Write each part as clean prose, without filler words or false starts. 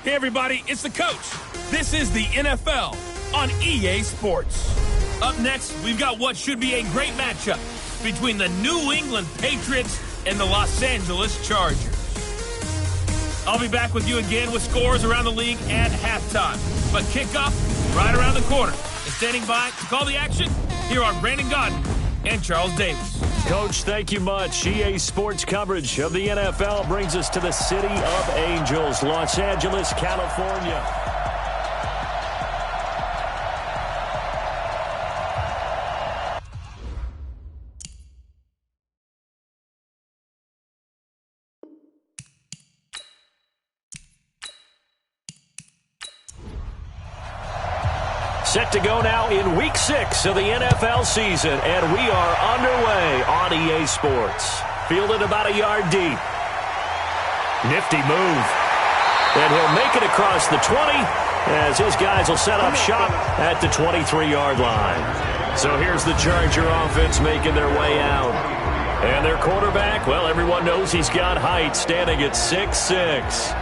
Hey, everybody, it's the coach. This is the NFL on EA Sports. Up next, we've got what should be a great matchup between the New England Patriots and the Los Angeles Chargers. I'll be back with you again with scores around the league at halftime. But kickoff right around the corner. And standing by to call the action, here are Brandon Godden and Charles Davis. Coach, thank you much. EA Sports coverage of the NFL brings us to the City of Angels, Los Angeles, California. Set to go now in Week 6 of the NFL season, and we are underway on EA Sports. Fielded about a yard deep. Nifty move. And he'll make it across the 20 as his guys will set up shop at the 23-yard line. So here's the Charger offense making their way out. And their quarterback, well, everyone knows he's got height, standing at 6'6".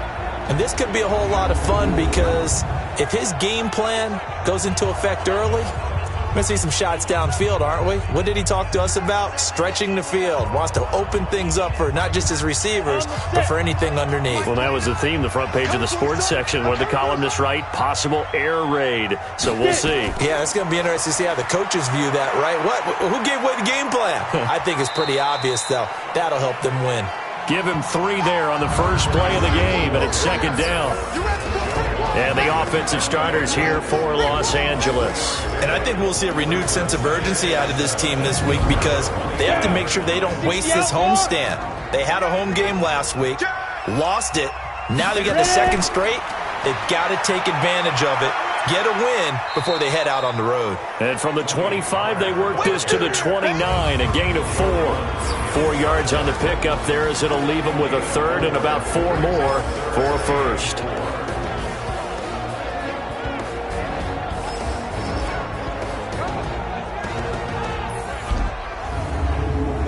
And this could be a whole lot of fun because if his game plan goes into effect early, we're going to see some shots downfield, aren't we? What did he talk to us about? Stretching the field. Wants to open things up for not just his receivers, but for anything underneath. Well, that was the theme, the front page of the sports section, where the columnists write, possible air raid. So we'll see. Yeah, it's going to be interesting to see how the coaches view that, right? Who gave away the game plan? I think it's pretty obvious, though. That'll help them win. Give him 3 there on the first play of the game, and it's second down. And the offensive starters here for Los Angeles. And I think we'll see a renewed sense of urgency out of this team this week because they have to make sure they don't waste this homestand. They had a home game last week, lost it. Now they got the second straight. They've got to take advantage of it, get a win before they head out on the road. And from the 25, they work this to the 29, a gain of 4. 4 yards on the pickup there as it'll leave them with a third and about 4 more for a first.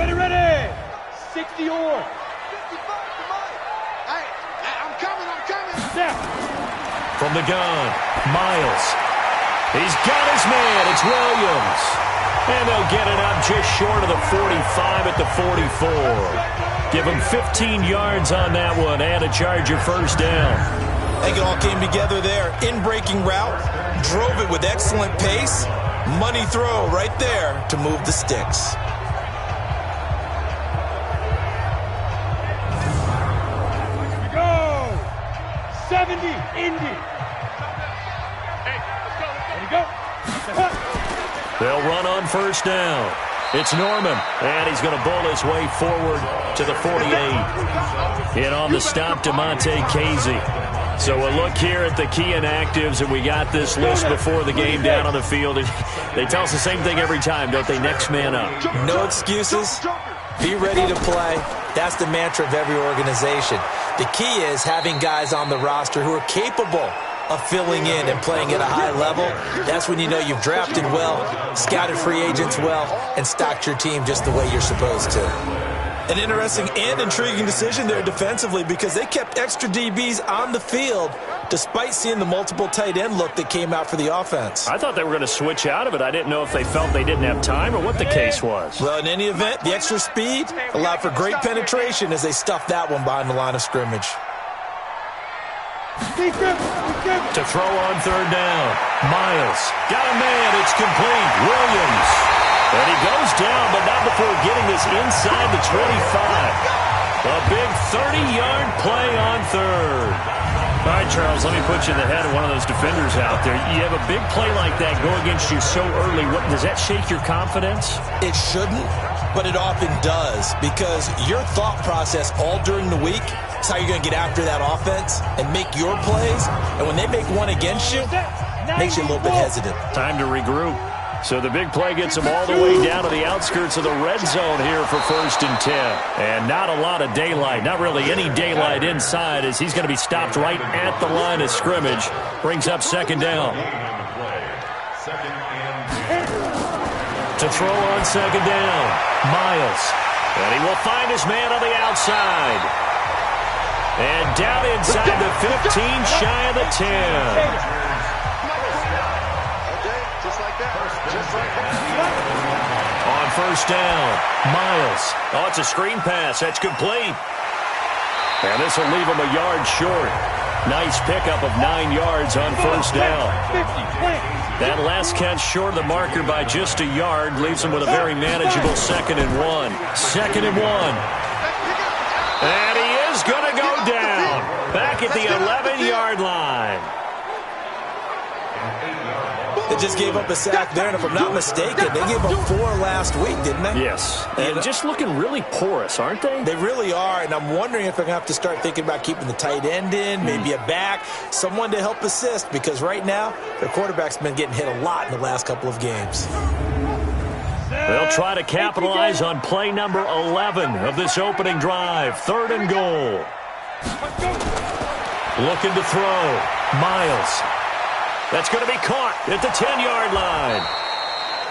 Ready! 60 or. I'm coming. Snap. From the gun, Miles. He's got his man. It's Williams. And they'll get it up just short of the 45 at the 44. Give him 15 yards on that one and a Charger first down. I think it all came together there. In-breaking route, drove it with excellent pace. Money throw right there to move the sticks. Here we go. 70, Indy. There you go. They'll run on first down. It's Norman, and he's going to bowl his way forward to the 48. In on the stop, DeMonte Casey. So a look here at the key inactives, and we got this list before the game down on the field. They tell us the same thing every time, don't they? Next man up. No excuses. Be ready to play. That's the mantra of every organization. The key is having guys on the roster who are capable of filling in and playing at a high level. That's when you know you've drafted well, scouted free agents well, and stocked your team just the way you're supposed to. An interesting and intriguing decision there defensively because they kept extra DBs on the field despite seeing the multiple tight end look that came out for the offense. I thought they were going to switch out of it. I didn't know if they felt they didn't have time or what the case was. Well, in any event, the extra speed allowed for great penetration as they stuffed that one behind the line of scrimmage. To throw on third down. Miles. Got a man. It's complete. Williams. And he goes down, but not before getting this inside the 25. A big 30-yard play on third. All right, Charles, let me put you in the head of one of those defenders out there. You have a big play like that go against you so early. Does that shake your confidence? It shouldn't, but it often does because your thought process all during the week is how you're going to get after that offense and make your plays. And when they make one against you, it makes you a little bit hesitant. Time to regroup. So the big play gets him all the way down to the outskirts of the red zone here for 1st and 10. And not a lot of daylight, not really any daylight inside as he's going to be stopped right at the line of scrimmage. Brings up second down. To throw on second down, Miles. And he will find his man on the outside. And down inside the to 15, shy of the 10. Okay, just like that. Just like that. On first down, Miles. Oh, it's a screen pass. That's complete. And this will leave him a yard short. Nice pickup of 9 yards on first down. That last catch short of the marker by just a yard leaves him with a very manageable 2nd and 1. 2nd and 1. And he is going to go down. Back at the 11-yard line. They just gave up a sack there, and if I'm not mistaken, they gave up 4 last week, didn't they? Yes. And just looking really porous, aren't they? They really are, and I'm wondering if they're going to have to start thinking about keeping the tight end in, maybe a back, someone to help assist, because right now, their quarterback's been getting hit a lot in the last couple of games. They'll try to capitalize on play number 11 of this opening drive. 3rd and goal. Looking to throw. Miles. That's going to be caught at the 10-yard line.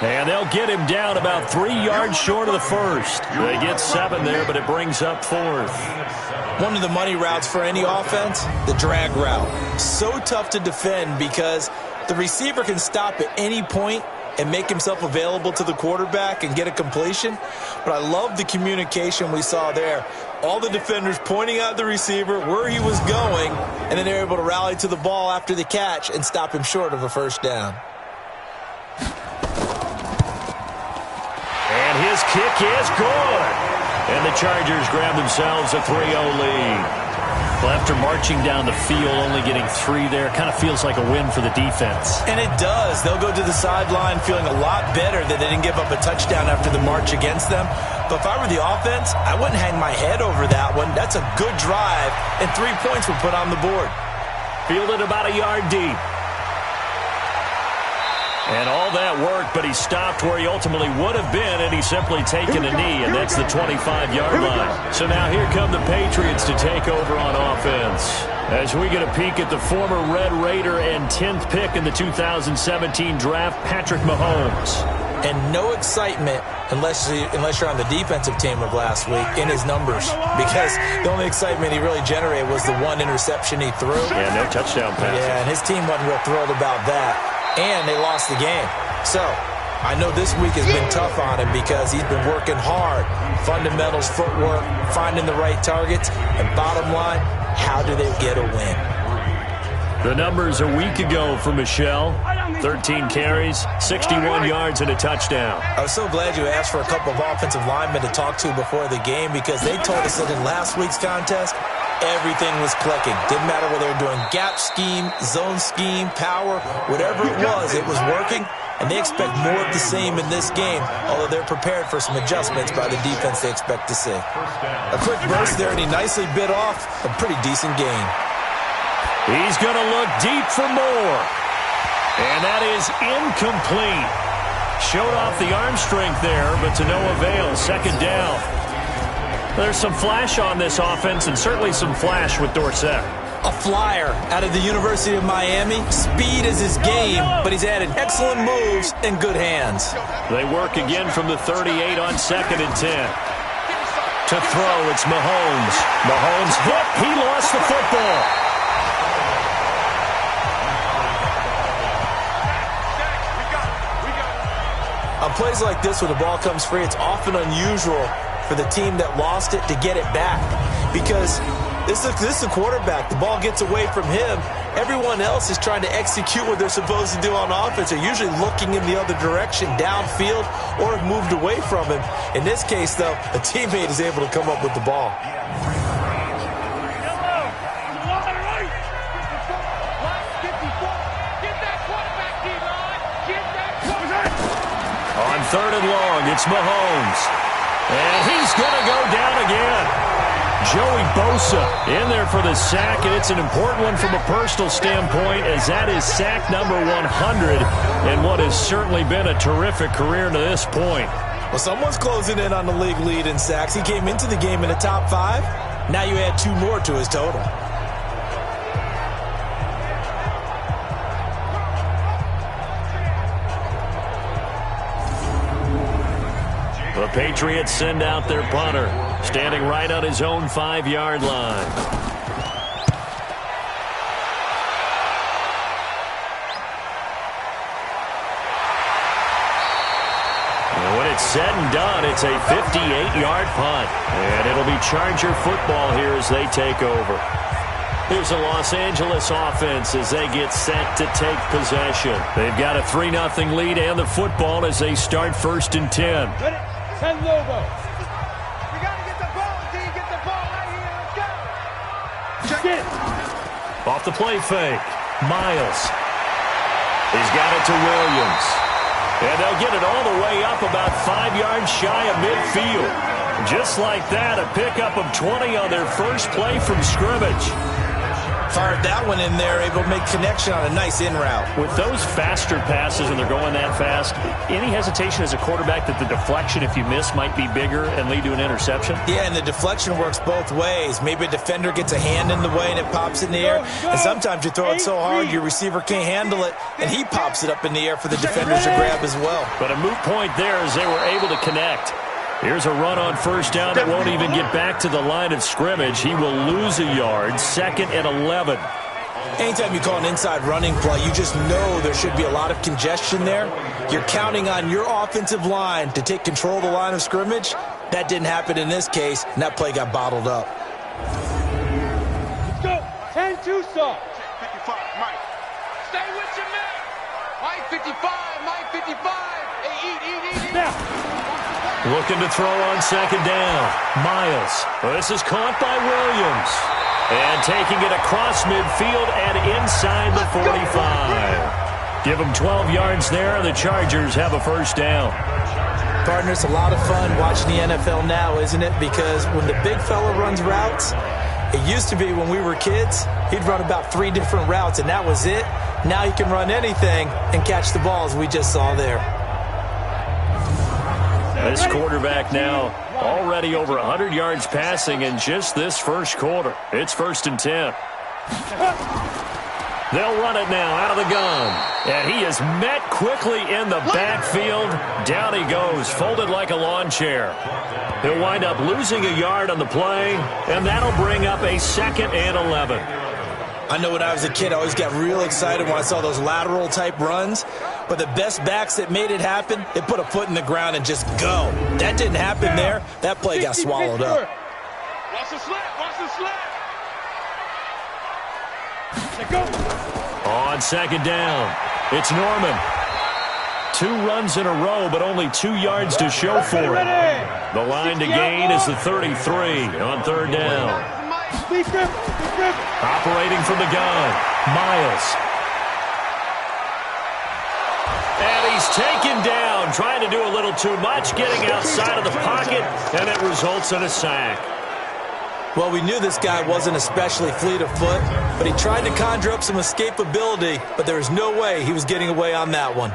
And they'll get him down about 3 yards short of the first. They get 7 there, but it brings up 4th. One of the money routes for any offense, the drag route. So tough to defend because the receiver can stop at any point and make himself available to the quarterback and get a completion. But I love the communication we saw there. All the defenders pointing out the receiver, where he was going, and then they're able to rally to the ball after the catch and stop him short of a first down. And his kick is good. And the Chargers grab themselves a 3-0 lead. Well, after marching down the field, only getting 3 there, kind of feels like a win for the defense. And it does. They'll go to the sideline feeling a lot better that they didn't give up a touchdown after the march against them. But if I were the offense, I wouldn't hang my head over that one. That's a good drive, and 3 points were put on the board. Fielded about a yard deep. And all that work, but he stopped where he ultimately would have been, and he's simply taken a knee, and that's the 25-yard line. So now here come the Patriots to take over on offense. As we get a peek at the former Red Raider and 10th pick in the 2017 draft, Patrick Mahomes. And no excitement unless you're on the defensive team of last week in his numbers, because the only excitement he really generated was the 1 interception he threw. Yeah, no touchdown pass. Yeah, and his team wasn't real thrilled about that. And they lost the game. So, I know this week has been tough on him because he's been working hard. Fundamentals, footwork, finding the right targets. And bottom line, how do they get a win? The numbers a week ago for Michelle. 13 carries, 61 yards, and a touchdown. I was so glad you asked for a couple of offensive linemen to talk to before the game, because they told us that in last week's contest, everything was clicking. Didn't matter whether they were doing gap scheme, zone scheme, power, whatever it was working. And they expect more of the same in this game, although they're prepared for some adjustments by the defense they expect to see. A quick burst there, and he nicely bit off a pretty decent gain. He's going to look deep for more. And that is incomplete. Showed off the arm strength there, but to no avail. 2nd down. There's some flash on this offense, and certainly some flash with Dorsett. A flyer out of the University of Miami. Speed is his game, but he's added excellent moves and good hands. They work again from the 38 on 2nd and 10. To throw, it's Mahomes. Mahomes hit. He lost the football. On plays like this where the ball comes free, it's often unusual for the team that lost it to get it back, because this is the quarterback. The ball gets away from him. Everyone else is trying to execute what they're supposed to do on offense. They're usually looking in the other direction, downfield, or have moved away from him. In this case, though, a teammate is able to come up with the ball. On 3rd and long, it's Mahomes. And he's going to go down again. Joey Bosa in there for the sack, and it's an important one from a personal standpoint, as that is sack number 100 and what has certainly been a terrific career to this point. Well, someone's closing in on the league lead in sacks. He came into the game in the top 5. Now you add 2 more to his total. The Patriots send out their punter, standing right on his own 5-yard line. and done. It's a 58-yard punt. And it'll be Charger football here as they take over. Here's the Los Angeles offense as they get set to take possession. They've got a 3-0 lead and the football as they start 1st and 10. Ready? 10 Lobo. You got to get the ball. Until you get the ball right here. Let's go. Check it. Off the play fake. Miles. He's got it to Williams. And they'll get it all the way up about 5 yards shy of midfield. Just like that, a pickup of 20 on their first play from scrimmage. Fired that one in there, able to make connection on a nice in route. With those faster passes and they're going that fast, any hesitation as a quarterback that the deflection, if you miss, might be bigger and lead to an interception? Yeah, and the deflection works both ways. Maybe a defender gets a hand in the way and it pops in the air. And sometimes you throw it so hard your receiver can't handle it, and he pops it up in the air for the defenders to grab as well. But a moot point there as they were able to connect. Here's a run on 1st down that won't even get back to the line of scrimmage. He will lose a yard, 2nd and 11. Anytime you call an inside running play, you just know there should be a lot of congestion there. You're counting on your offensive line to take control of the line of scrimmage. That didn't happen in this case, and that play got bottled up. Let's go. 10-2 soft. 55, Mike. Stay with your man. Mike 55, Mike 55. Hey, eat. Now. Looking to throw on 2nd down. Miles. This is caught by Williams. And taking it across midfield and inside the 45. Give them 12 yards there, and the Chargers have a 1st down. Partner, it's a lot of fun watching the NFL now, isn't it? Because when the big fella runs routes, it used to be when we were kids, he'd run about 3 different routes, and that was it. Now he can run anything and catch the ball, as we just saw there. This quarterback now already over 100 yards passing in just this first quarter. It's 1st and 10. They'll run it now out of the gun. And he is met quickly in the backfield. Down he goes, folded like a lawn chair. He'll wind up losing a yard on the play, and that'll bring up a 2nd and 11. I know when I was a kid, I always got real excited when I saw those lateral-type runs. But the best backs that made it happen, they put a foot in the ground and just go. That didn't happen there. That play got swallowed up. Watch the slap. Watch the slap. Let's go. On 2nd down, it's Norman. 2 runs in a row, but only 2 yards to show for it. The line to gain is the 33 on 3rd down. Operating from the gun, Miles. And he's taken down, trying to do a little too much, getting outside of the pocket, and it results in a sack. Well, we knew this guy wasn't especially fleet of foot, but he tried to conjure up some escapability, but there was no way he was getting away on that one.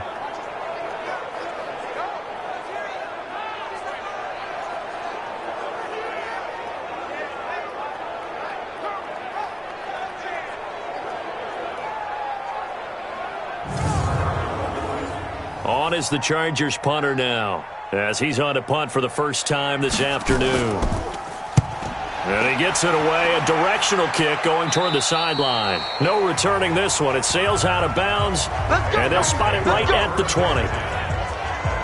On is the Chargers punter now, as he's on to punt for the first time this afternoon. And he gets it away, a directional kick going toward the sideline. No returning this one. It sails out of bounds, and they'll spot it right at the 20.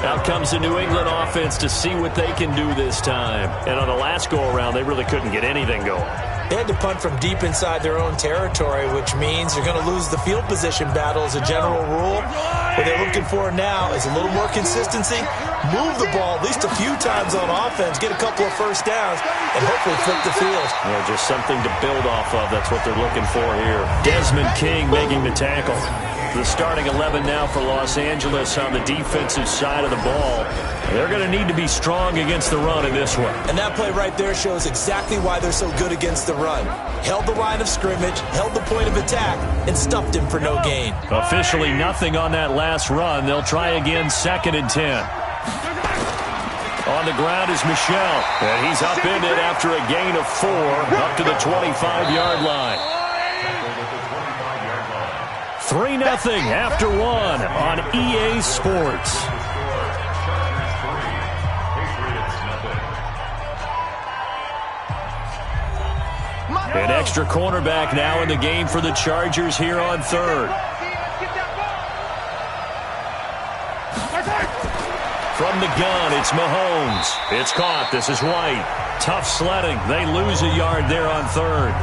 Out comes the New England offense to see what they can do this time. And on the last go-around, they really couldn't get anything going. They had to punt from deep inside their own territory, which means you're going to lose the field position battle as a general rule. What they're looking for now is a little more consistency, move the ball at least a few times on offense, get a couple of first downs, and hopefully flip the field. Yeah, just something to build off of. That's what they're looking for here. Desmond King making the tackle. The starting 11 now for Los Angeles on the defensive side of the ball. They're going to need to be strong against the run in this one. And that play right there shows exactly why they're so good against the run. Held the line of scrimmage, held the point of attack, and stuffed him for no gain. Officially nothing on that last run. They'll try again 2nd and 10. On the ground is Michel. And he's upended after a gain of 4 up to the 25-yard line. 3-0 after 1 on EA Sports. An extra cornerback now in the game for the Chargers here on 3rd. From From the gun, it's Mahomes. It's caught. This is White. Tough sledding. They lose a yard there on third.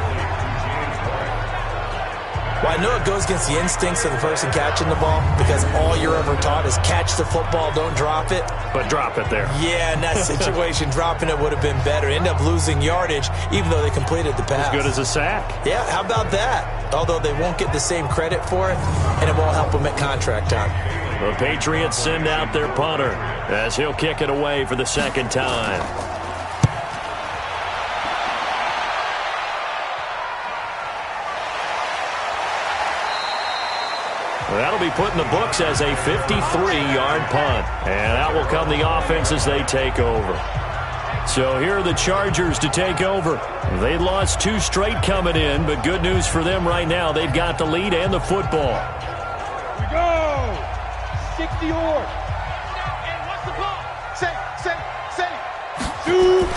Well, I know it goes against the instincts of the person catching the ball because all you're ever taught is catch the football, don't drop it. But drop it there. Yeah, in that situation, dropping it would have been better. End up losing yardage even though they completed the pass. As good as a sack. Yeah, how about that? Although they won't get the same credit for it, and it won't help them at contract time. The Patriots send out their punter as he'll kick it away for the second time. That'll be put in the books as a 53-yard punt. And out will come the offense as they take over. So here are the Chargers to take over. They lost 2 straight coming in, but good news for them right now. They've got the lead and the football. Here we go. 60 yards. And what's the ball? Safe. Shoot.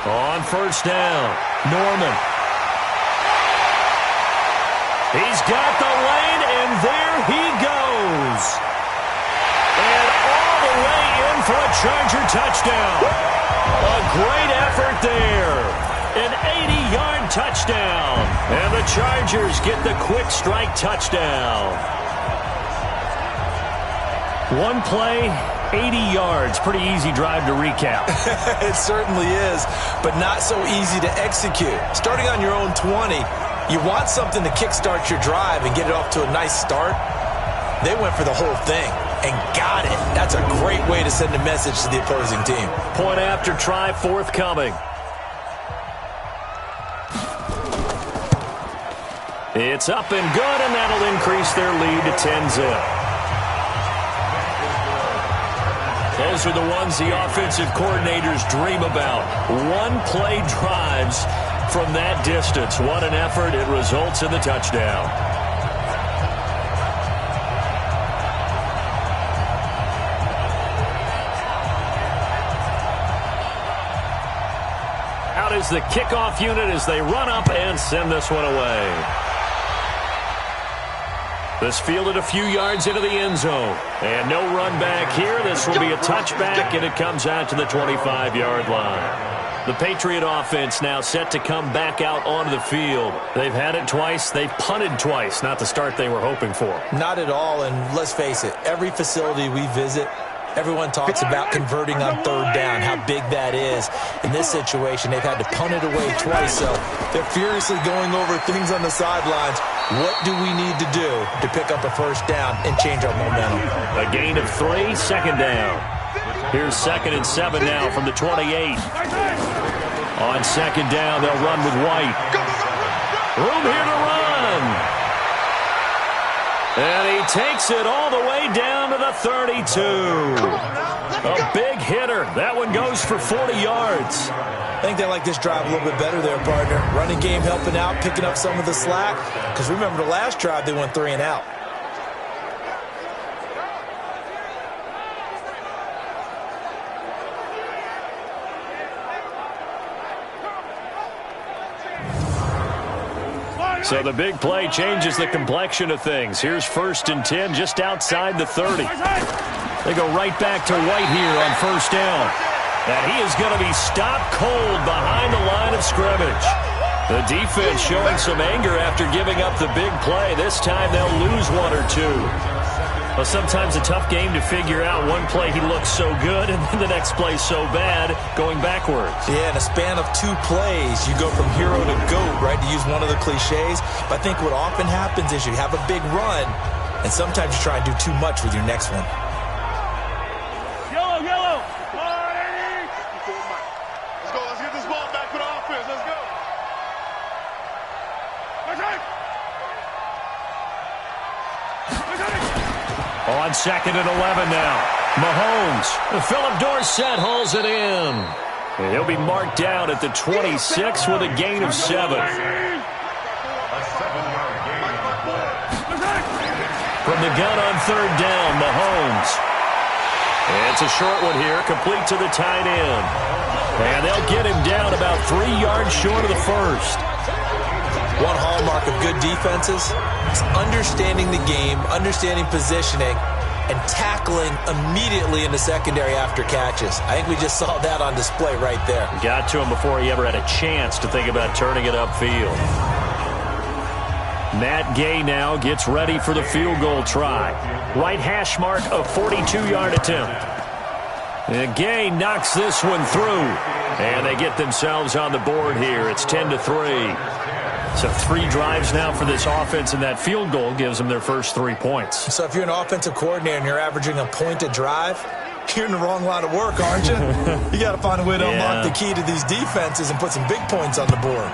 On first down, Norman. He's got the lane, and there he goes. And all the way in for a Charger touchdown. A great effort there. An 80-yard touchdown. And the Chargers get the quick strike touchdown. One play, 80 yards. Pretty easy drive to recap. It certainly is, but not so easy to execute. Starting on your own 20, you want something to kickstart your drive and get it off to a nice start. They went for the whole thing and got it. That's a great way to send a message to the opposing team. Point after try forthcoming. It's up and good, and that'll increase their lead to 10-zip. Those are the ones the offensive coordinators dream about. One-play drives from that distance. What an effort. It results in the touchdown. Out is the kickoff unit as they run up and send this one away. This fielded a few yards into the end zone. And no run back here. This will be a touchback, and it comes out to the 25-yard line. The Patriot offense now set to come back out onto the field. They've had it twice. They've punted twice. Not the start they were hoping for. Not at all, and let's face it, every facility we visit, everyone talks about converting on third down, how big that is. In this situation, they've had to punt it away twice, so they're furiously going over things on the sidelines. What do we need to do to pick up a first down and change our momentum? A gain of 3, second down. Here's 2nd and 7 now from the 28. On second down, they'll run with White. Room here to run. And he takes it all the way down to the 32. A big hitter. That one goes for 40 yards. I think they like this drive a little bit better there, partner. Running game helping out, picking up some of the slack. Because remember the last drive, they went 3 and out. So the big play changes the complexion of things. Here's 1st and 10 just outside the 30. They go right back to White here on first down. And he is going to be stopped cold behind the line of scrimmage. The defense showing some anger after giving up the big play. This time they'll lose 1 or 2. Well, sometimes a tough game to figure out. One play he looks so good, and then the next play so bad, going backwards. Yeah, in a span of 2 plays, you go from hero to GOAT, right, to use one of the cliches. But I think what often happens is you have a big run, and sometimes you try and do too much with your next one. Yellow. Let's go. Let's get this ball back for the offense. Let's go. On 2nd and 11 now. Mahomes. Philip Dorsett hauls it in. And he'll be marked down at the 26 with a gain of 7. From the gun on third down, Mahomes. It's a short one here, complete to the tight end. And they'll get him down about 3 yards short of the first. One hallmark of good defenses is understanding the game, understanding positioning, and tackling immediately in the secondary after catches. I think we just saw that on display right there. Got to him before he ever had a chance to think about turning it upfield. Matt Gay now gets ready for the field goal try. Right hash mark, a 42-yard attempt. And Gay knocks this one through. And they get themselves on the board here. It's 10-3. So 3 drives now for this offense, and that field goal gives them their first 3 points. So if you're an offensive coordinator and you're averaging a point a drive, you're in the wrong line of work, aren't you? You got to find a way to unlock the key to these defenses and put some big points on the board.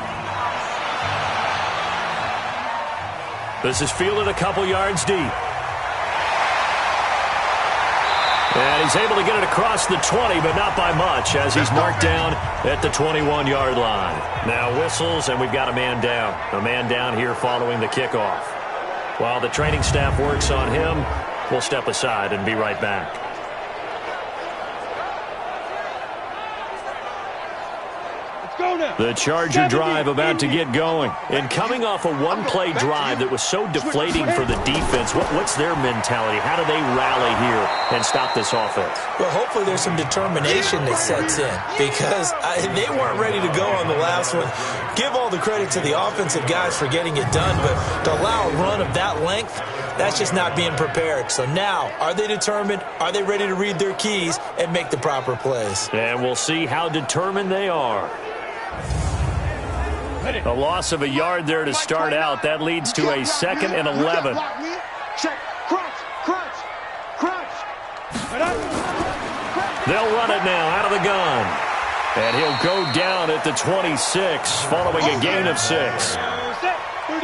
This is fielded a couple yards deep. And he's able to get it across the 20, but not by much, as he's marked down at the 21-yard line. Now whistles, and we've got a man down. A man down here following the kickoff. While the training staff works on him, we'll step aside and be right back. The Charger drive about to get going. And coming off a one-play drive that was so deflating for the defense, what's their mentality? How do they rally here and stop this offense? Well, hopefully there's some determination that sets in, because they weren't ready to go on the last one. Give all the credit to the offensive guys for getting it done, but to allow a run of that length, that's just not being prepared. So now, are they determined? Are they ready to read their keys and make the proper plays? And we'll see how determined they are. A loss of a yard there to start out. That leads to a 2nd and 11. They'll run it now out of the gun. And he'll go down at the 26, following a gain of 6.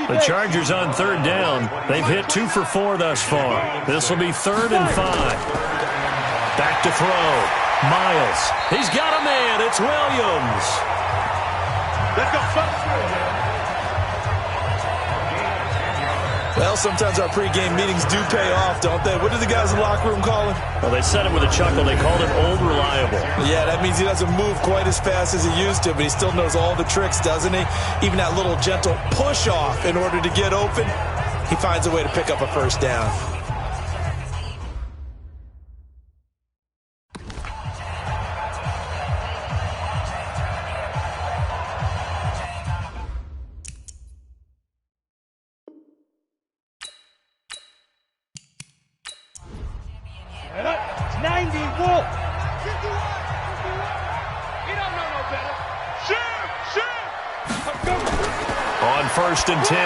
The Chargers on 3rd down. They've hit 2 for 4 thus far. This will be 3rd and 5. Back to throw. Miles. He's got a man. It's Williams. Let's go. Well, sometimes our pregame meetings do pay off, don't they? What do the guys in the locker room call him? Well, they said it with a chuckle. They called him Old Reliable. Yeah, that means he doesn't move quite as fast as he used to, but he still knows all the tricks, doesn't he? Even that little gentle push-off in order to get open, he finds a way to pick up a first down. It's 90, Wolf. He don't know no better. Shoot! On 1st and 10,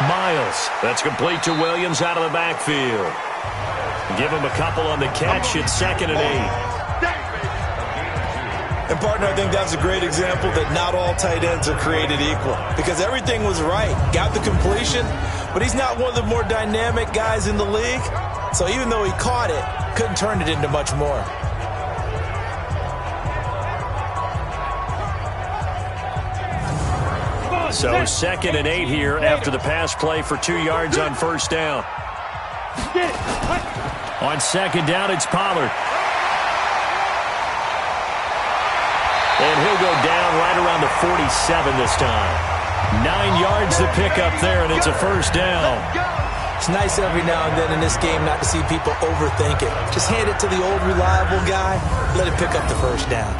Miles. That's complete to Williams out of the backfield. Give him a couple on the catch. It's 2nd and 8. And, partner, I think that's a great example that not all tight ends are created equal, because everything was right. Got the completion, but he's not one of the more dynamic guys in the league. So even though he caught it, couldn't turn it into much more. So 2nd and 8 here after the pass play for 2 yards on 1st down. On 2nd down, it's Pollard. And he'll go down right around the 47 this time. 9 yards to pick up there, and it's a first down. It's nice every now and then in this game not to see people overthink it. Just hand it to the old reliable guy, let him pick up the first down.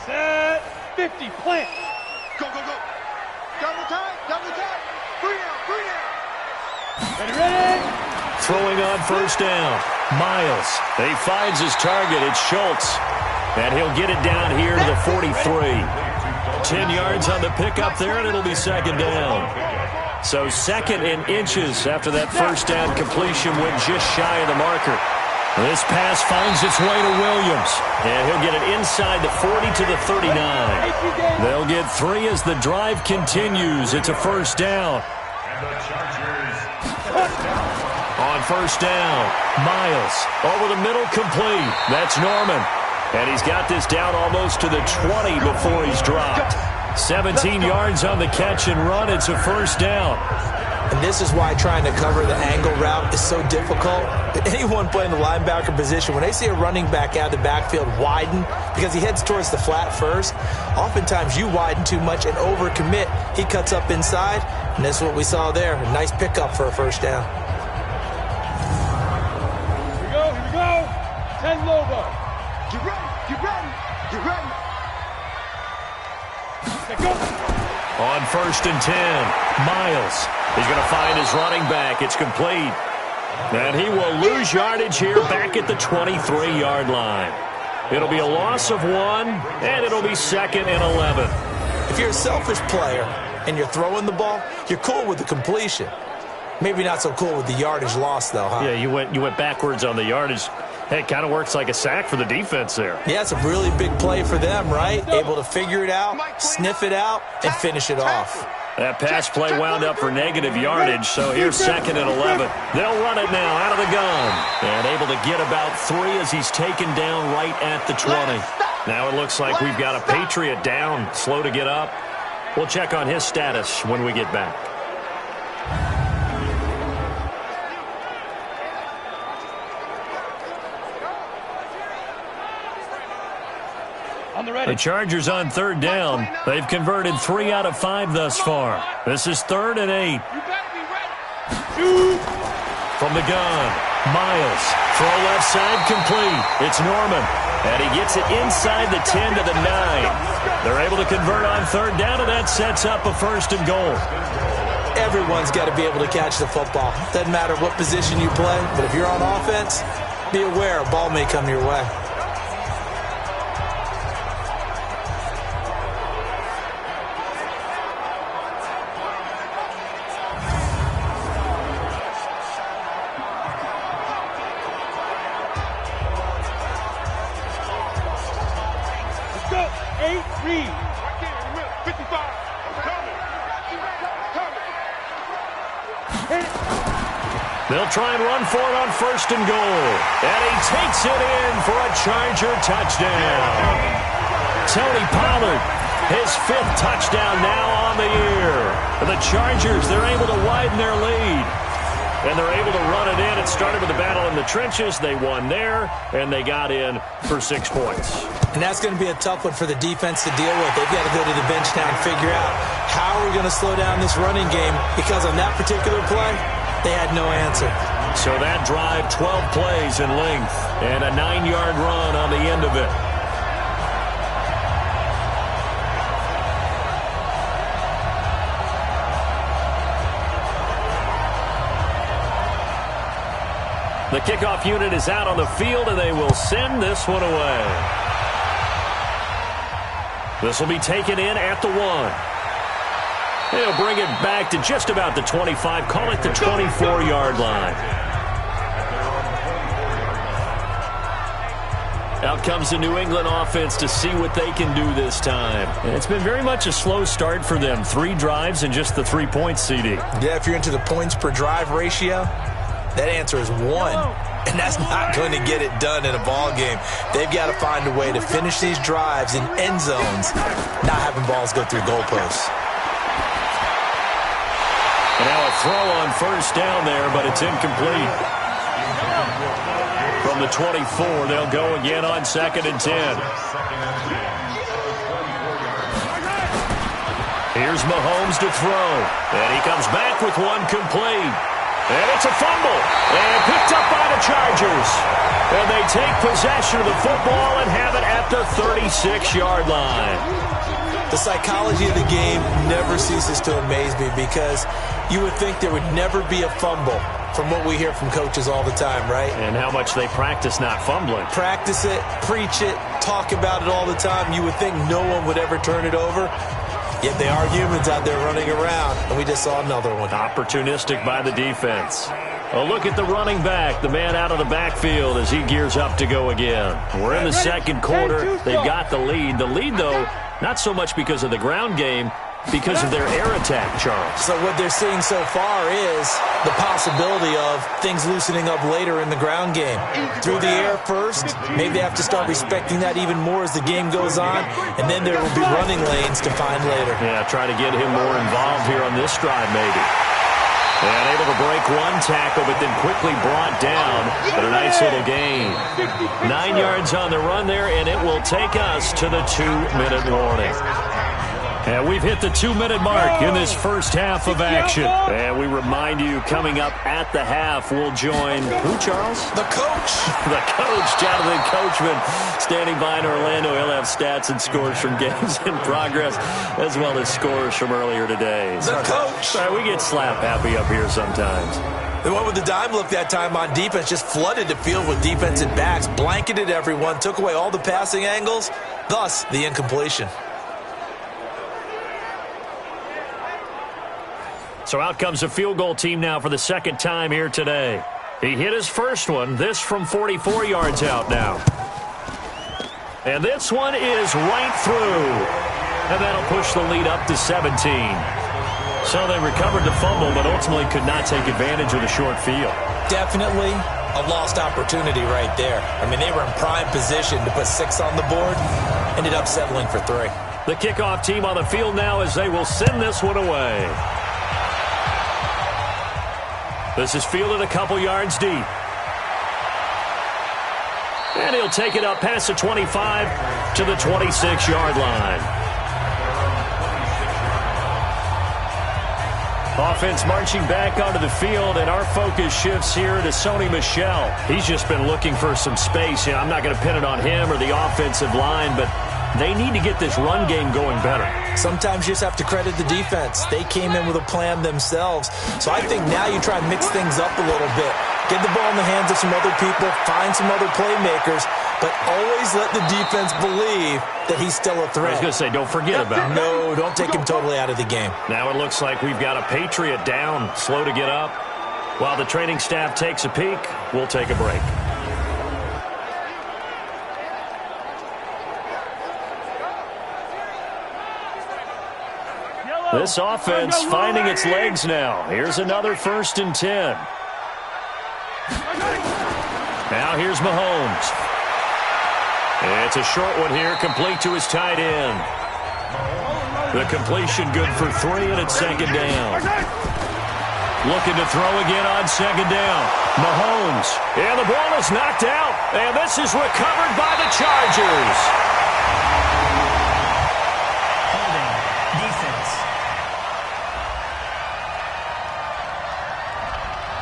Set 50, plant. Go. Double time. Three out. Ready. Throwing on 1st down. Miles. He finds his target. It's Schultz. And he'll get it down here to the 43. 10 yards on the pickup there, and it'll be 2nd down. So 2nd and inches after that first down completion went just shy of the marker. This pass finds its way to Williams. And he'll get it inside the 40 to the 39. They'll get 3 as the drive continues. It's a first down. On 1st down, Miles over the middle, complete. That's Norman. And he's got this down almost to the 20 before he's dropped. 17 yards on the catch and run. It's a first down. And this is why trying to cover the angle route is so difficult. Anyone playing the linebacker position, when they see a running back out of the backfield widen, because he heads towards the flat first, oftentimes you widen too much and overcommit. He cuts up inside, and that's what we saw there. A nice pickup for a first down. Here we go. 10 Lobo. Get ready. Let's go. On 1st and 10, Miles. He's going to find his running back. It's complete. And he will lose yardage here back at the 23-yard line. It'll be a loss of 1, and it'll be 2nd and 11. If you're a selfish player and you're throwing the ball, you're cool with the completion. Maybe not so cool with the yardage loss, though, huh? Yeah, you went backwards on the yardage. Hey, it kind of works like a sack for the defense there. Yeah, it's a really big play for them, right? Able to figure it out, sniff it out, and finish it off. That pass play wound up for negative yardage, so here's 2nd and 11. They'll run it now out of the gun. And able to get about 3 as he's taken down right at the 20. Now it looks like we've got a Patriot down, slow to get up. We'll check on his status when we get back. The Chargers on 3rd down. They've converted 3 out of 5 thus far. This is 3rd and 8. From the gun, Miles. Throw left side complete. It's Norman. And he gets it inside the 10 to the 9. They're able to convert on 3rd down, and that sets up a 1st and goal. Everyone's got to be able to catch the football. Doesn't matter what position you play, but if you're on offense, be aware a ball may come your way. They'll try and run for it on 1st and goal. And he takes it in for a Charger touchdown. Tony Pollard, his 5th touchdown now on the year. And the Chargers, they're able to widen their lead. And they're able to run it in. It started with a battle in the trenches. They won there, and they got in for 6 points. And that's going to be a tough one for the defense to deal with. They've got to go to the bench now and figure out how are we going to slow down this running game, because on that particular play, they had no answer. So that drive, 12 plays in length, and a 9-yard run on the end of it. The kickoff unit is out on the field, and they will send this one away. This will be taken in at the 1. They'll bring it back to just about the 25, call it the 24-yard line. Out comes the New England offense to see what they can do this time. And it's been very much a slow start for them. 3 drives and just the 3 points, CD. Yeah, if you're into the points per drive ratio, that answer is 1. And that's not going to get it done in a ball game. They've got to find a way to finish these drives in end zones, not having balls go through goalposts. And now a throw on 1st down there, but it's incomplete. From the 24, they'll go again on 2nd and 10. Here's Mahomes to throw. And he comes back with one complete. And it's a fumble. And picked up by the Chargers. And they take possession of the football and have it at the 36-yard line. The psychology of the game never ceases to amaze me, because you would think there would never be a fumble from what we hear from coaches all the time, right? And how much they practice not fumbling. Practice it, preach it, talk about it all the time. You would think no one would ever turn it over. Yet they are humans out there running around, and we just saw another one. Opportunistic by the defense. A look at the running back, the man out of the backfield as he gears up to go again. We're in the 2nd quarter. They've got the lead. The lead, though, not so much because of the ground game, because of their air attack, Charles. So what they're seeing so far is the possibility of things loosening up later in the ground game. Through the air first, maybe they have to start respecting that even more as the game goes on, and then there will be running lanes to find later. Yeah, try to get him more involved here on this drive maybe. And able to break one tackle, but then quickly brought down. But a nice little gain. 9 yards on the run there, and it will take us to the 2-minute warning. And we've hit the 2-minute mark in this first half of action. And we remind you, coming up at the half, we'll join who, Charles? The coach. The coach, Jonathan Coachman, standing by in Orlando. He'll have stats and scores from games in progress, as well as scores from earlier today. The coach. Sorry, we get slap happy up here sometimes. They went with the dime look that time on defense, just flooded the field with defensive backs, blanketed everyone, took away all the passing angles, thus the incompletion. So out comes the field goal team now for the second time here today. He hit his first one, this from 44 yards out now. And this one is right through. And that'll push the lead up to 17. So they recovered the fumble, but ultimately could not take advantage of the short field. Definitely a lost opportunity right there. I mean, they were in prime position to put 6 on the board, ended up settling for 3. The kickoff team on the field now as they will send this one away. This is fielded a couple yards deep. And he'll take it up past the 25 to the 26-yard line. Offense marching back onto the field, and our focus shifts here to Sony Michel. He's just been looking for some space. I'm not going to pin it on him or the offensive line, but they need to get this run game going better. Sometimes you just have to credit the defense. They came in with a plan themselves. So I think now you try and mix things up a little bit. Get the ball in the hands of some other people, find some other playmakers, but always let the defense believe that he's still a threat. I was going to say, don't forget about him. No, don't take him totally out of the game. Now it looks like we've got a Patriot down, slow to get up. While the training staff takes a peek, we'll take a break. This offense finding its legs now. Here's another 1st and 10. Now here's Mahomes. It's a short one here, complete to his tight end. The completion good for 3, and it's 2nd down. Looking to throw again on 2nd down. Mahomes. And the ball is knocked out. And this is recovered by the Chargers.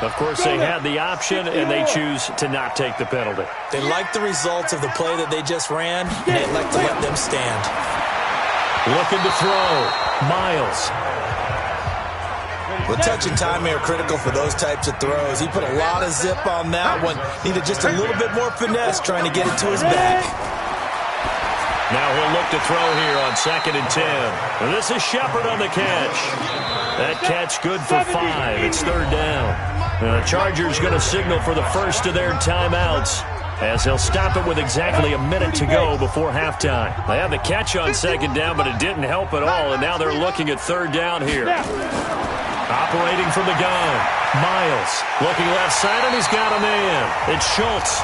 Of course, they had the option, and they choose to not take the penalty. They like the results of the play that they just ran, and they like to let them stand. Looking to throw. Miles. Well, touch and timing are critical for those types of throws. He put a lot of zip on that one. Needed just a little bit more finesse trying to get it to his back. Now he'll look to throw here on 2nd and 10. And this is Shepard on the catch. That catch good for 5. It's 3rd down. And the Chargers going to signal for the first of their timeouts as they'll stop it with exactly a minute to go before halftime. They had the catch on 2nd down, but it didn't help at all, and now they're looking at 3rd down here. Operating from the gun. Miles looking left side, and he's got a man. It's Schultz.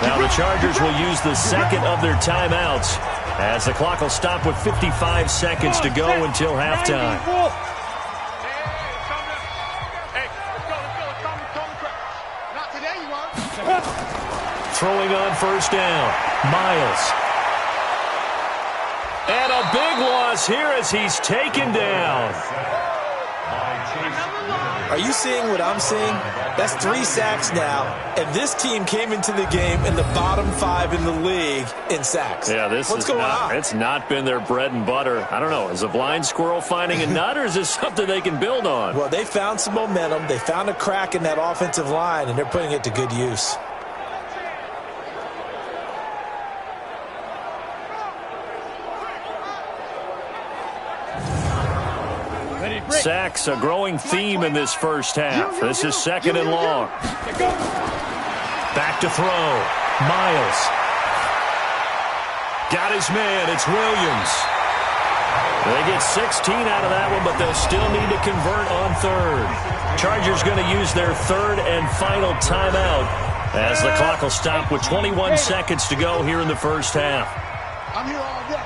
Now the Chargers will use the 2nd of their timeouts as the clock will stop with 55 seconds to go until halftime. Throwing on 1st down. Miles. And a big loss here as he's taken down. Are you seeing what I'm seeing? That's 3 sacks now, and this team came into the game in the bottom 5 in the league in sacks. Yeah, What's going on? It's not been their bread and butter. I don't know. Is a blind squirrel finding a nut, or is this something they can build on? Well, they found some momentum. They found a crack in that offensive line, and they're putting it to good use. Sacks, a growing theme in this first half. This is 2nd and long. Back to throw. Miles. Got his man. It's Williams. They get 16 out of that one, but they'll still need to convert on third. Chargers going to use their third and final timeout as the clock will stop with 21 seconds to go here in the first half. I'm here all day.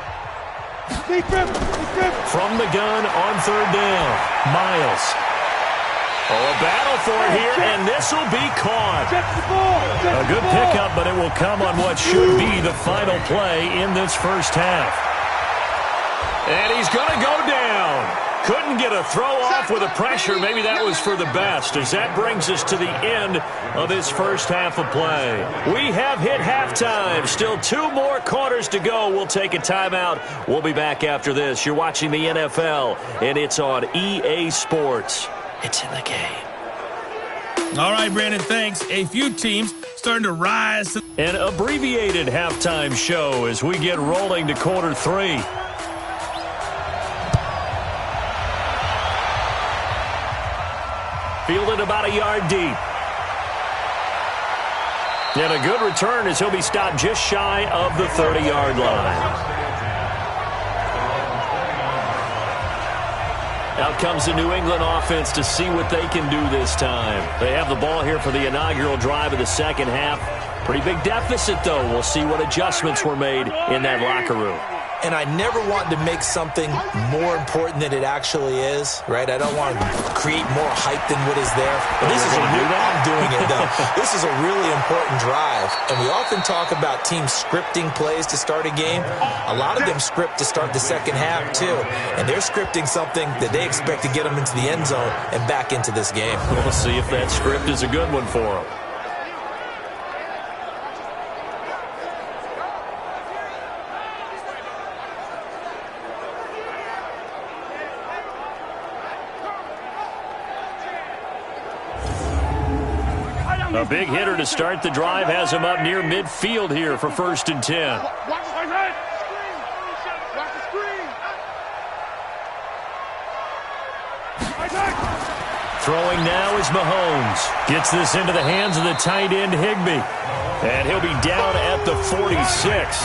From the gun on third down, Miles. Oh, a battle for it here, and this will be caught. A good pickup, but it will come on what should be the final play in this first half. And he's going to go down. Couldn't get a throw off with the pressure. Maybe that was for the best, as that brings us to the end of this first half of play. We have hit halftime. Still 2 more quarters to go. We'll take a timeout. We'll be back after this. You're watching the NFL, and it's on EA Sports. It's in the game. All right, Brandon, thanks. A few teams starting to rise. An abbreviated halftime show as we get rolling to quarter 3. Fielded about a yard deep. And a good return as he'll be stopped just shy of the 30-yard line. Out comes the New England offense to see what they can do this time. They have the ball here for the inaugural drive of the second half. Pretty big deficit, though. We'll see what adjustments were made in that locker room. And I never want to make something more important than it actually is, right? I don't want to create more hype than what is there. But this is I'm doing it, though. This is a really important drive. And we often talk about teams scripting plays to start a game. A lot of them script to start the second half, too. And they're scripting something that they expect to get them into the end zone and back into this game. We'll see if that script is a good one for them. A big hitter to start the drive has him up near midfield here for 1st and 10. Watch the screen. Throwing now is Mahomes. Gets this into the hands of the tight end Higbee. And he'll be down at the 46.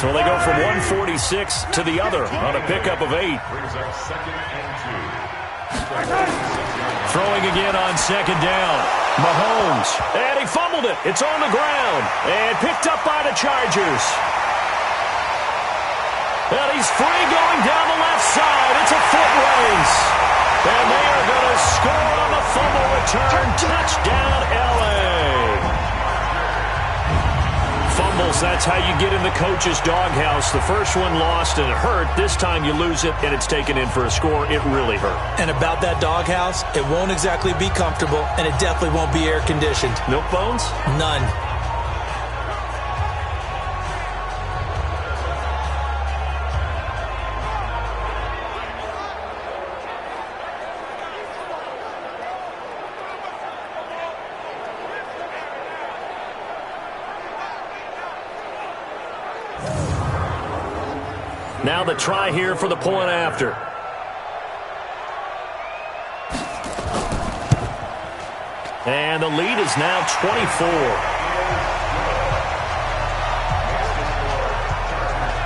So they go from 146 to the other on a pickup of 8. Throwing again on 2nd down. Mahomes. And he fumbled it. It's on the ground. And picked up by the Chargers. And he's free going down the left side. It's a foot race. And they are going to score on the fumble return. Touchdown, L.A. Fumbles, that's how you get in the coach's doghouse. The first one lost and it hurt. This time you lose it and it's taken in for a score. It really hurt. And about that doghouse, it won't exactly be comfortable, and it definitely won't be air-conditioned. Milk bones? None. Now the try here for the point after. And the lead is now 24.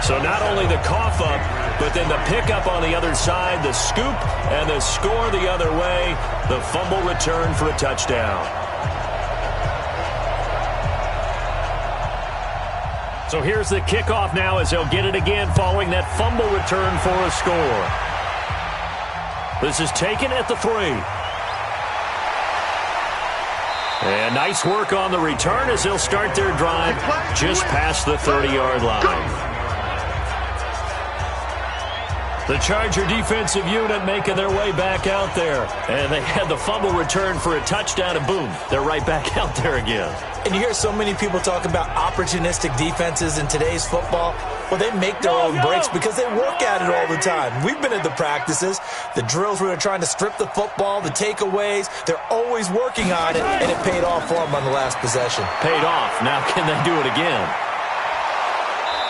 So not only the cough up, but then the pickup on the other side, the scoop, and the score the other way. The fumble return for a touchdown. So here's the kickoff now as they'll get it again following that fumble return for a score. This is taken at the 3. And nice work on the return as they'll start their drive just past the 30-yard line. The Charger defensive unit making their way back out there. And they had the fumble return for a touchdown, and boom, they're right back out there again. And you hear so many people talk about opportunistic defenses in today's football. Well, they make their own breaks because they work at it all the time. We've been at the practices, the drills where they're trying to strip the football, the takeaways. They're always working on it, and it paid off for them on the last possession. Paid off. Now can they do it again?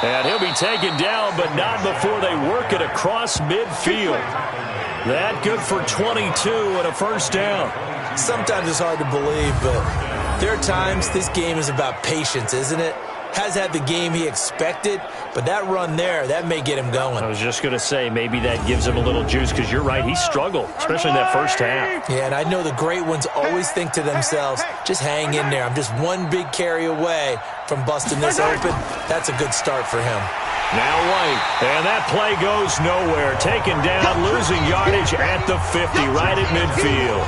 And he'll be taken down, but not before they work it across midfield. That good for 22 and a first down. Sometimes it's hard to believe, but there are times this game is about patience, isn't it? has had the game he expected, but that run there, that may get him going. I was just going to say, maybe that gives him a little juice, because you're right, he struggled, especially in that first half. Yeah, and I know the great ones always think to themselves, just hang in there. I'm just one big carry away from busting this open. That's a good start for him. Now White, and that play goes nowhere. Taken down, losing yardage at the 50, right at midfield.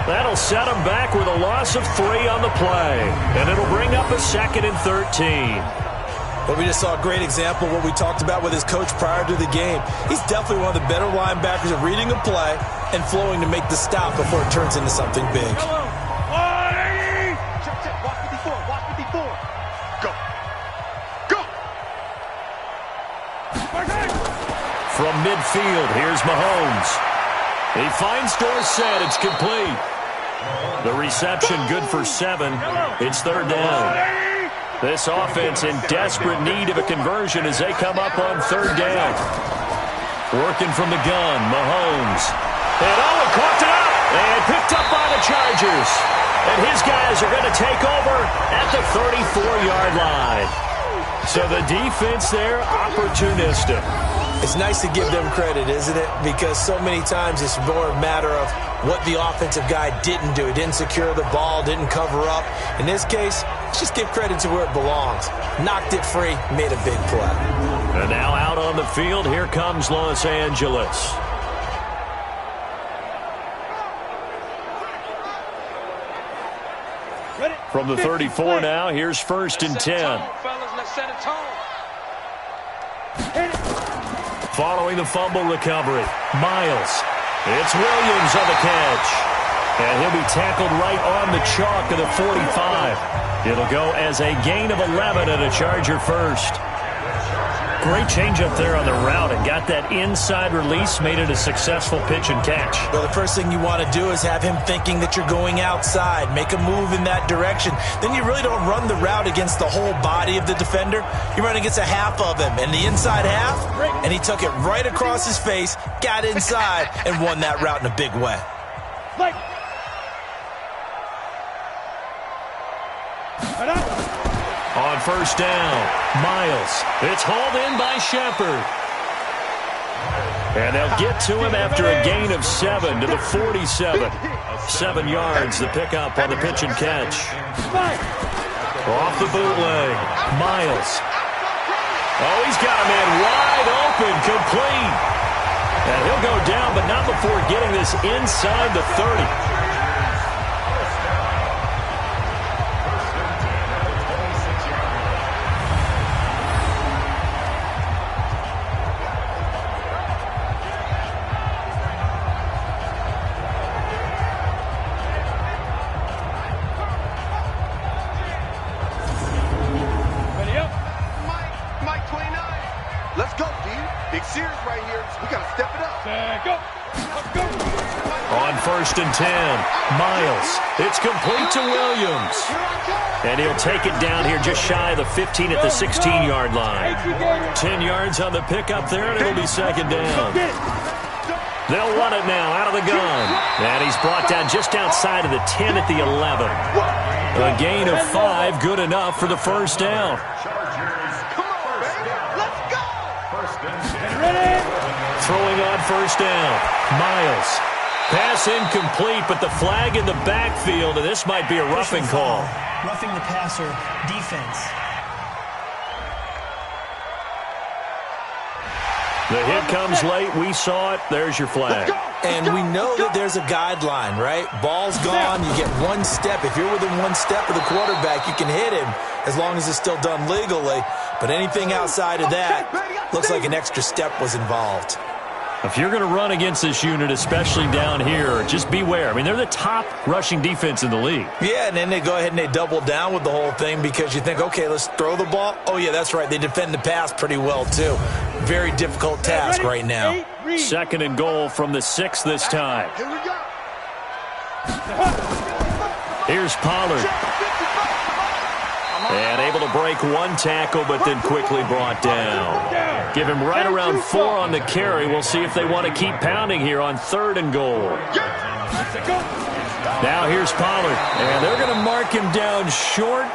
That'll set him back with a loss of 3 on the play, and it'll bring up a 2nd and 13. But we just saw a great example of what we talked about with his coach prior to the game. He's definitely one of the better linebackers at reading a play and flowing to make the stop before it turns into something big. Watch 54. Watch 54. Go. Go. From midfield, here's Mahomes. He finds Dorsett. It's complete. The reception good for 7. It's 3rd down. This offense in desperate need of a conversion as they come up on 3rd down. Working from the gun, Mahomes. And Owen caught it up and picked up by the Chargers. And his guys are going to take over at the 34-yard line. So the defense there, opportunistic. It's nice to give them credit, isn't it? Because so many times it's more a matter of what the offensive guy didn't do. He didn't secure the ball, didn't cover up. In this case, let's just give credit to where it belongs. Knocked it free, made a big play. And now out on the field, here comes Los Angeles. From the 34 now, here's 1st and 10. Following the fumble recovery, Miles. It's Williams on the catch. And he'll be tackled right on the chalk of the 45. It'll go as a gain of 11 and a Charger first. Great change up there on the route and got that inside release, made it a successful pitch and catch. Well, the first thing you want to do is have him thinking that you're going outside, make a move in that direction. Then you really don't run the route against the whole body of the defender. You run against a half of him, and the inside half, and he took it right across his face, got inside, and won that route in a big way. On 1st down, Miles. It's hauled in by Shepard. And they'll get to him after a gain of 7 to the 47. 7 yards, the pickup on the pitch and catch. Off the bootleg, Miles. Oh, he's got a man wide open, complete. And he'll go down, but not before getting this inside the 30. On 1st and 10, Miles. It's complete to Williams. And he'll take it down here just shy of the 15 at the 16-yard line. 10 yards on the pickup there, and it'll be 2nd down. They'll run it now out of the gun. And he's brought down just outside of the 10 at the 11. A gain of 5, good enough for the 1st down. Throwing on 1st down, Miles. Pass incomplete, but the flag in the backfield, and this might be a roughing call. Roughing the passer, defense. The hit comes late. We saw it. There's your flag. And we know that there's a guideline, right? Ball's gone. You get 1 step. If you're within 1 step of the quarterback, you can hit him as long as it's still done legally. But anything outside of that, looks like an extra step was involved. If you're going to run against this unit, especially down here, just beware. I mean, they're the top rushing defense in the league. Yeah, and then they go ahead and they double down with the whole thing because you think, okay, let's throw the ball. Oh, yeah, that's right. They defend the pass pretty well, too. Very difficult task right now. 2nd and goal from the 6 this time. Here we go. Here's Pollard. And able to break 1 tackle, but then quickly brought down. Give him right around 4 on the carry. We'll see if they want to keep pounding here on 3rd and goal. Now here's Pollard, and they're going to mark him down short,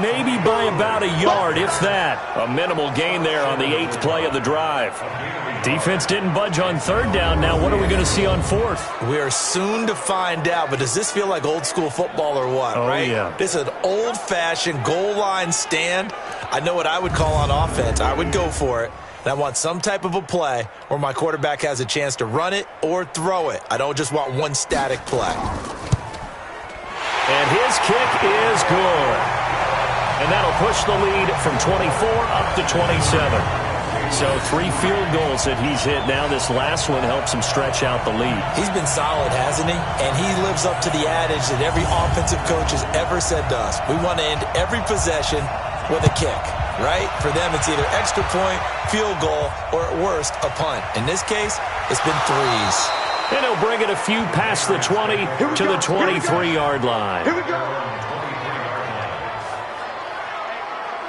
maybe by about a yard, if that. A minimal gain there on the 8th play of the drive. Defense didn't budge on 3rd down. Now what are we going to see on 4th? We are soon to find out, but does this feel like old school football or what, right? Yeah. This is an old-fashioned goal line stand. I know what I would call on offense. I would go for it. And I want some type of a play where my quarterback has a chance to run it or throw it. I don't just want one static play. And his kick is good. And that'll push the lead from 24 up to 27. So 3 field goals that he's hit now. This last one helps him stretch out the lead. He's been solid, hasn't he? And he lives up to the adage that every offensive coach has ever said to us. We want to end every possession with a kick, right? For them, it's either extra point, field goal, or at worst, a punt. In this case, it's been 3s. And he'll bring it a few past the 20 to the 23-yard line. Here we go.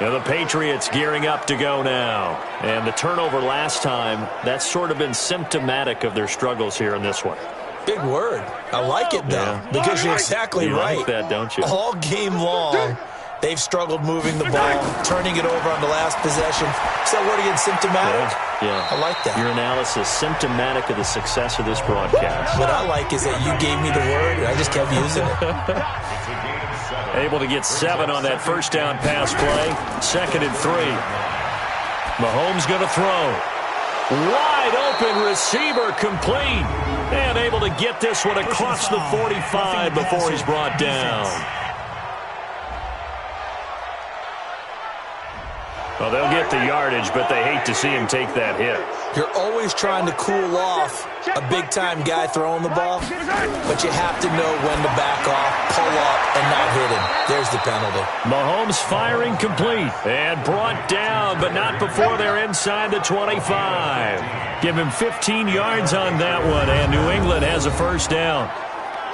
Now the Patriots gearing up to go now. And the turnover last time, that's sort of been symptomatic of their struggles here in this one. Big word. I like it, though, because you're exactly right. You like that, don't you? All game long, they've struggled moving the ball, turning it over on the last possession. Is that word again, symptomatic? Yeah. I like that. Your analysis, symptomatic of the success of this broadcast. What I like is that you gave me the word, and I just kept using it. Able to get 7 on that first down pass play. 2nd and 3. Mahomes going to throw. Wide open receiver complete. And able to get this one across the 45 before he's brought down. Well, they'll get the yardage, but they hate to see him take that hit. You're always trying to cool off a big-time guy throwing the ball, but you have to know when to back off, pull up, and not hit him. There's the penalty. Mahomes firing complete and brought down, but not before they're inside the 25. Give him 15 yards on that one, and New England has a first down.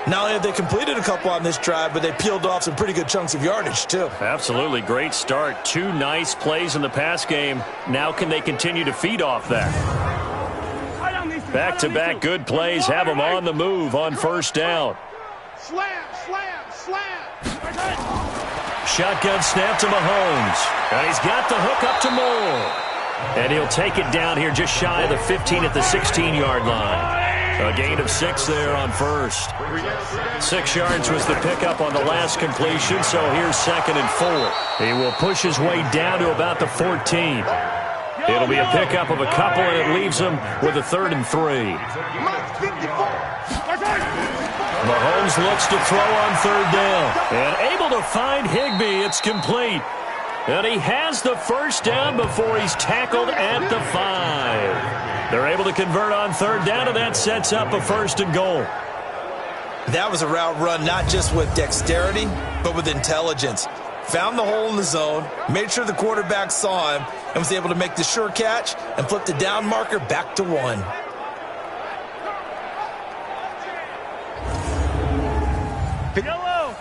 Not only have they completed a couple on this drive, but they peeled off some pretty good chunks of yardage, too. Absolutely. Great start. 2 nice plays in the pass game. Now can they continue to feed off that? Back-to-back good plays have them on the move on first down. Slam, slam, slam. Shotgun snap to Mahomes. And he's got the hook up to Moore. And he'll take it down here just shy of the 15 at the 16-yard line. A gain of 6 there on first. 6 yards was the pickup on the last completion, so here's 2nd and 4. He will push his way down to about the 14. It'll be a pickup of a couple, and it leaves him with a 3rd and 3. Mahomes looks to throw on 3rd down. And able to find Higbee. It's complete. And he has the first down before he's tackled at the 5. They're able to convert on 3rd down, and that sets up a 1st and goal. That was a route run not just with dexterity, but with intelligence. Found the hole in the zone, made sure the quarterback saw him, and was able to make the sure catch and flip the down marker back to 1. Yellow.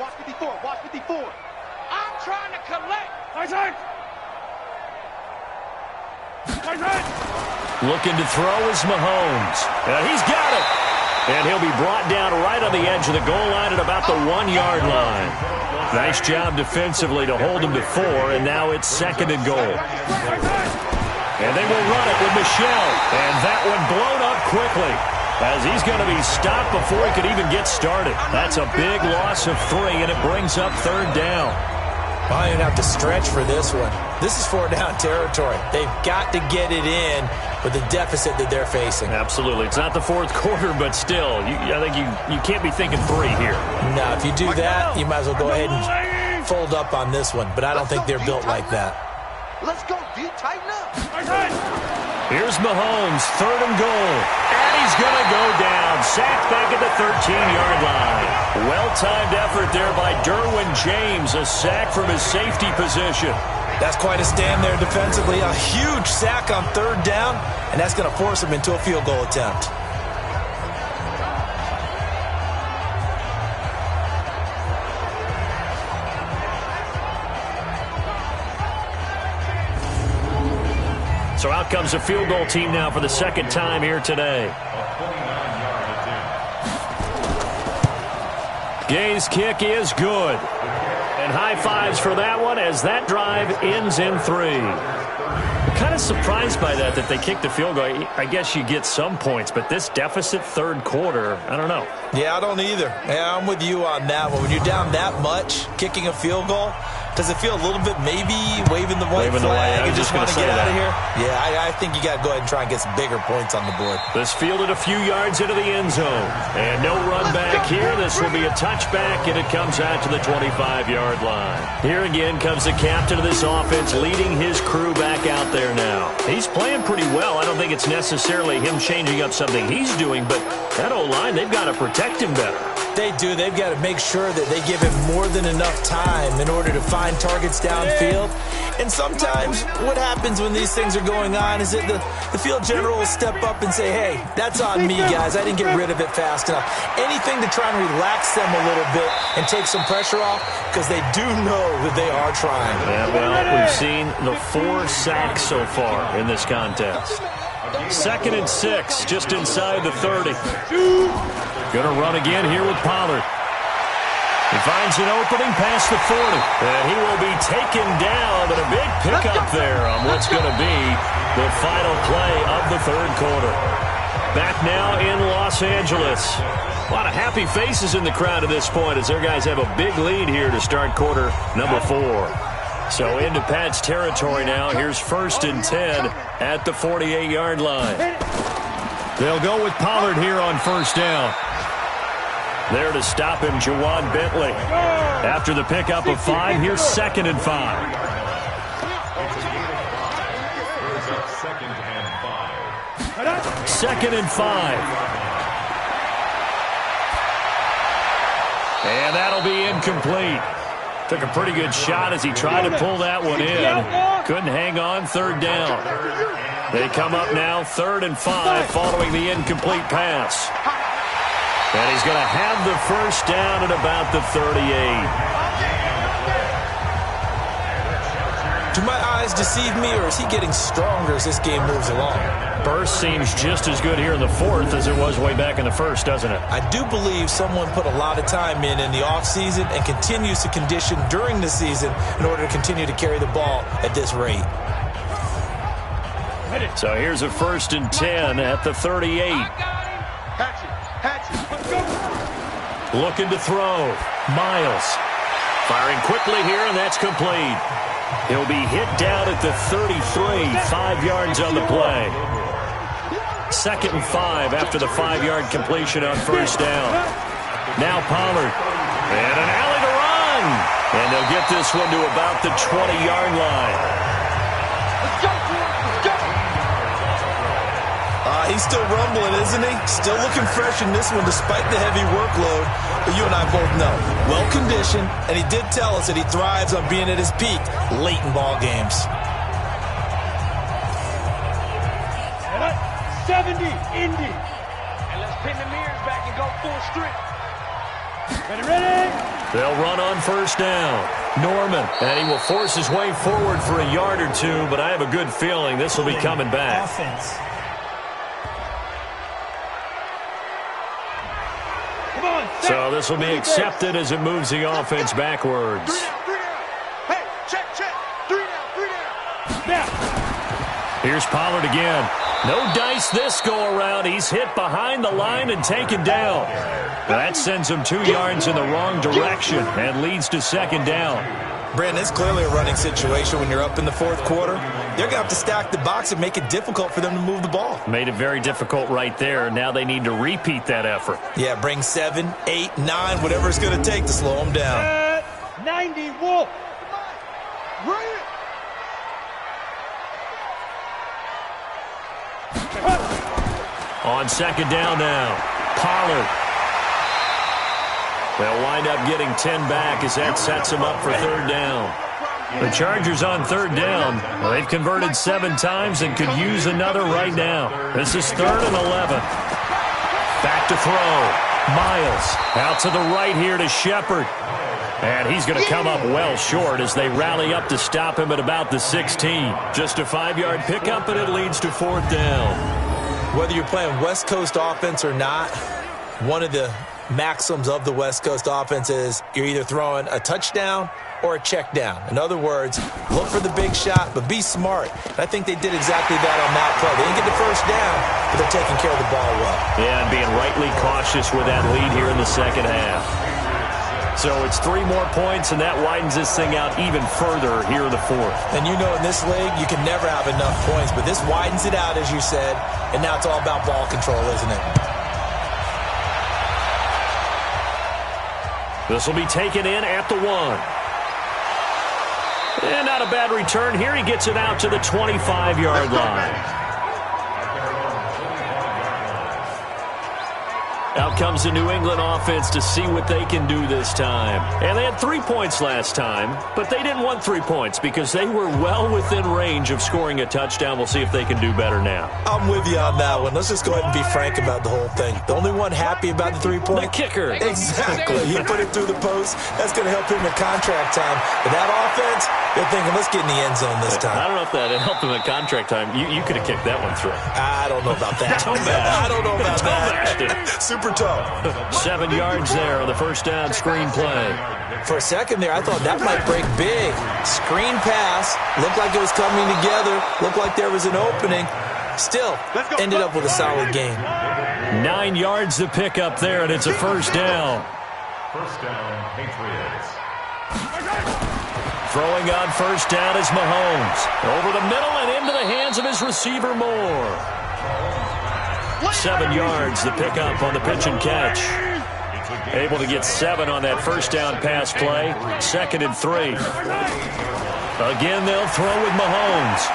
Watch 54. Watch 54. I'm trying to collect. Looking to throw is Mahomes. And he's got it. And he'll be brought down right on the edge of the goal line at about the 1-yard line. Nice job defensively to hold him to 4, and now it's 2nd and goal. And they will run it with Michel. And that one blown up quickly, as he's going to be stopped before he could even get started. That's a big loss of 3, and it brings up 3rd down. I don't even have to stretch for this one. This is 4-down territory. They've got to get it in with the deficit that they're facing. Absolutely. It's not the 4th quarter, but still, I think you can't be thinking 3 here. Now, if you do that, you might as well go ahead and fold up on this one, but I don't think they're built like that. Let's go, D. Tighten up. Here's Mahomes, 3rd and goal. And he's going to go down. Sacked back at the 13-yard line. Well-timed effort there by Derwin James. A sack from his safety position. That's quite a stand there defensively. A huge sack on 3rd down, and that's going to force him into a field goal attempt. So out comes a field goal team now for the 2nd time here today. Gay's kick is good. And high fives for that one as that drive ends in 3. I'm kind of surprised by that they kicked the field goal. I guess you get some points, but this deficit third quarter, I don't know. Yeah, I don't either. Yeah, I'm with you on that one. When you're down that much, kicking a field goal, does it feel a little bit maybe waving the white flag and just want to get out of here? Yeah, I think you got to go ahead and try and get some bigger points on the board. This fielded a few yards into the end zone. And no run back here. This will be a touchback, and it comes out to the 25-yard line. Here again comes the captain of this offense leading his crew back out there now. He's playing pretty well. I don't think it's necessarily him changing up something he's doing, but that O-line, they've got to protect him better. They do. They've got to make sure that they give him more than enough time in order to find targets downfield. And sometimes what happens when these things are going on is that the field general will step up and say, hey, that's on me, guys. I didn't get rid of it fast enough. Anything to try and relax them a little bit and take some pressure off, because they do know that they are trying. Yeah, well, we've seen the 4 sacks so far in this contest. 2nd and 6, just inside the 30. Going to run again here with Pollard. He finds an opening past the 40. And he will be taken down, but a big pickup there on what's going to be the final play of the third quarter. Back now in Los Angeles. A lot of happy faces in the crowd at this point as their guys have a big lead here to start quarter number 4. So into Pat's territory now. Here's 1st and 10 at the 48-yard line. They'll go with Pollard here on 1st down. There to stop him, Juwan Bentley. After the pickup of 5, here's 2nd and 5. 2nd and 5. And that'll be incomplete. Took a pretty good shot as he tried to pull that one in. Couldn't hang on, 3rd down. They come up now, 3rd and 5, following the incomplete pass. And he's going to have the 1st down at about the 38. Do my eyes deceive me, or is he getting stronger as this game moves along? Burst seems just as good here in the 4th as it was way back in the 1st, doesn't it? I do believe someone put a lot of time in the offseason and continues to condition during the season in order to continue to carry the ball at this rate. So here's a 1st and 10 at the 38. Looking to throw. Miles. Firing quickly here, and that's complete. He'll be hit down at the 33, 5 yards on the play. 2nd and 5 after the 5-yard completion on 1st down. Now Pollard. And an alley to run. And they'll get this one to about the 20-yard line. He's still rumbling, isn't he? Still looking fresh in this one despite the heavy workload. But you and I both know, well-conditioned, and he did tell us that he thrives on being at his peak late in ball games. 70, Indy. And let's pin the mirrors back and go full strip. Ready? They'll run on 1st down. Norman, and he will force his way forward for a yard or 2, but I have a good feeling this will be coming back. Offense. So this will be accepted as it moves the offense backwards. 3 down. Hey, check. 3 down. Here's Pollard again. No dice this go around. He's hit behind the line and taken down. That sends him 2 yards in the wrong direction and leads to 2nd down. Brandon, it's clearly a running situation when you're up in the 4th quarter. They're going to have to stack the box and make it difficult for them to move the ball. Made it very difficult right there. Now they need to repeat that effort. Yeah, bring 7, 8, 9, whatever it's going to take to slow them down. 90, Wolf. On 2nd down now, Pollard. They'll wind up getting 10 back as that sets them up for 3rd down. The Chargers on 3rd down. They've converted 7 times and could use another right now. This is 3rd and 11. Back to throw. Miles out to the right here to Shepard. And he's going to come up well short as they rally up to stop him at about the 16. Just a 5-yard pickup, and it leads to 4th down. Whether you're playing West Coast offense or not, one of the maxims of the West Coast offense is you're either throwing a touchdown or a check down. In other words, look for the big shot, but be smart. And I think they did exactly that on that play. They didn't get the first down, but they're taking care of the ball well. Yeah, and being rightly cautious with that lead here in the second half. So it's 3 more points, and that widens this thing out even further here in the fourth. And you know in this league, you can never have enough points, but this widens it out, as you said, and now it's all about ball control, isn't it? This will be taken in at the 1. And not a bad return here. He gets it out to the 25-yard line. Out comes the New England offense to see what they can do this time. And they had 3 points last time, but they didn't want 3 points because they were well within range of scoring a touchdown. We'll see if they can do better now. I'm with you on that one. Let's just go ahead and be frank about the whole thing. The only one happy about the 3-point? The kicker. Exactly. He put it through the post. That's going to help him in contract time. But that offense, they're thinking, let's get in the end zone this time. I don't know if that helped him in contract time. You could have kicked that one through. I don't know about that. I don't know about that. Super tough. 7 yards there on the first down screen play. For a second there, I thought that might break big. Screen pass. Looked like it was coming together. Looked like there was an opening. Still, ended up with a solid game. 9 yards to pick up there, and it's a first down. First down, Patriots. Throwing on first down is Mahomes. Over the middle and into the hands of his receiver Moore. 7 yards to pick up on the pitch and catch. Able to get 7 on that first down pass play. 2nd and 3. Again, they'll throw with Mahomes.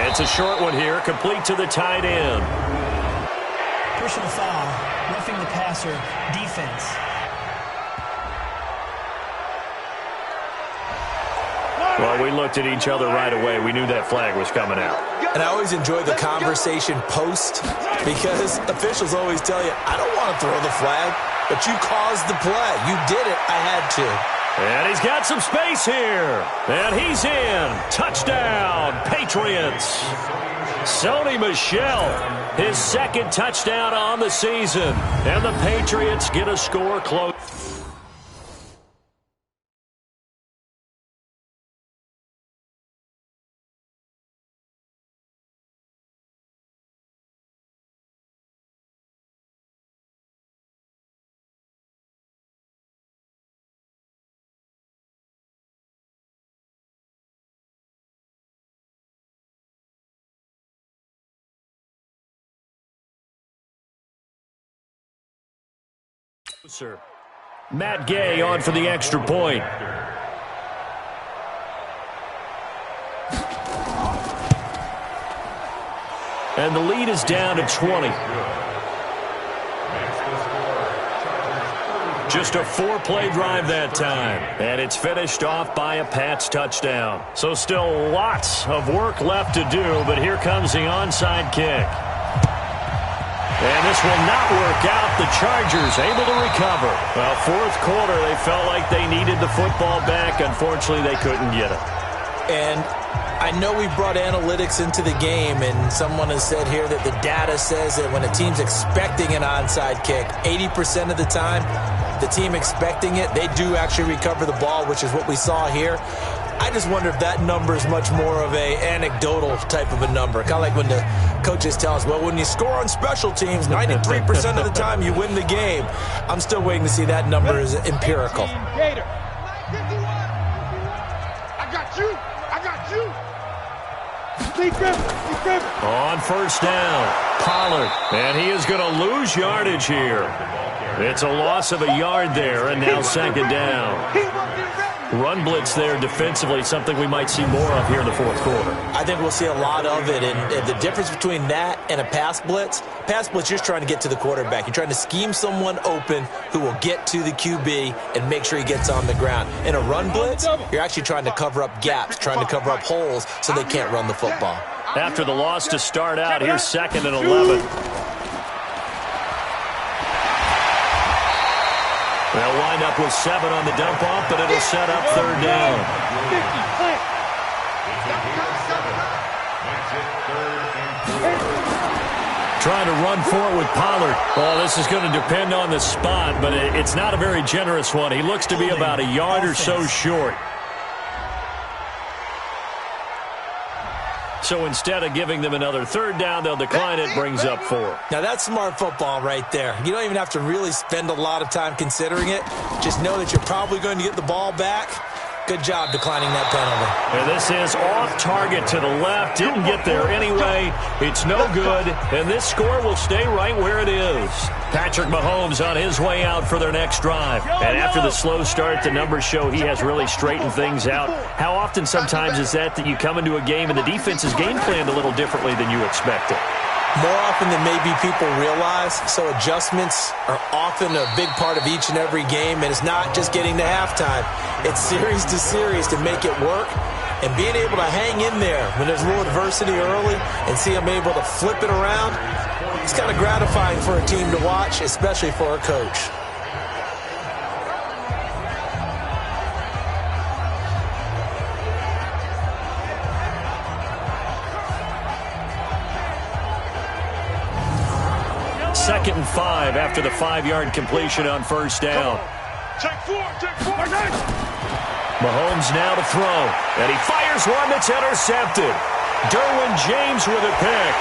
It's a short one here, complete to the tight end. Personal foul, roughing the passer, defense. Well, we looked at each other right away. We knew that flag was coming out. And I always enjoy the conversation post because officials always tell you, I don't want to throw the flag, but you caused the play. You did it. I had to. And he's got some space here. And he's in. Touchdown, Patriots. Sony Michel, his 2nd touchdown on the season. And the Patriots get a score close. Matt Gay on for the extra point. And the lead is down to 20. Just a 4-play drive that time. And it's finished off by a Pats touchdown. So still lots of work left to do, but here comes the onside kick. And this will not work out. The Chargers able to recover. Well, 4th quarter, they felt like they needed the football back. Unfortunately, they couldn't get it. And I know we brought analytics into the game, and someone has said here that the data says that when a team's expecting an onside kick, 80% of the time, the team expecting it, they do actually recover the ball, which is what we saw here. I just wonder if that number is much more of a anecdotal type of a number. Kind of like when the coaches tell us, well, when you score on special teams, 93% of the time you win the game. I'm still waiting to see that number is empirical. I got you. On first down, Pollard. And he is going to lose yardage here. It's a loss of a yard there, and now 2nd down. Run blitz there defensively, something we might see more of here in the 4th quarter. I think we'll see a lot of it, and the difference between that and a pass blitz, you're just trying to get to the quarterback. You're trying to scheme someone open who will get to the QB and make sure he gets on the ground. In a run blitz, you're actually trying to cover up gaps, trying to cover up holes so they can't run the football. After the loss to start out, here's 2nd and 11. They'll wind up with 7 on the dump off, but it'll set up 3rd down. Trying to run for it with Pollard. Well, this is going to depend on the spot, but it's not a very generous one. He looks to be about a yard or so short. So instead of giving them another third down, they'll decline it, brings up 4. Now, that's smart football right there. You don't even have to really spend a lot of time considering it. Just know that you're probably going to get the ball back. Good job declining that penalty. And this is off target to the left. Didn't get there anyway. It's no good. And this score will stay right where it is. Patrick Mahomes on his way out for their next drive. And after the slow start, the numbers show he has really straightened things out. How often sometimes is that you come into a game and the defense is game planned a little differently than you expected? More often than maybe people realize, so adjustments are often a big part of each and every game, and it's not just getting to halftime. It's series to series to make it work, and being able to hang in there when there's a little adversity early and see them able to flip it around, it's kind of gratifying for a team to watch, especially for a coach. Second and 5 after the 5-yard completion on first down. Check four. Mahomes now to throw. And he fires one that's intercepted. Derwin James with a pick.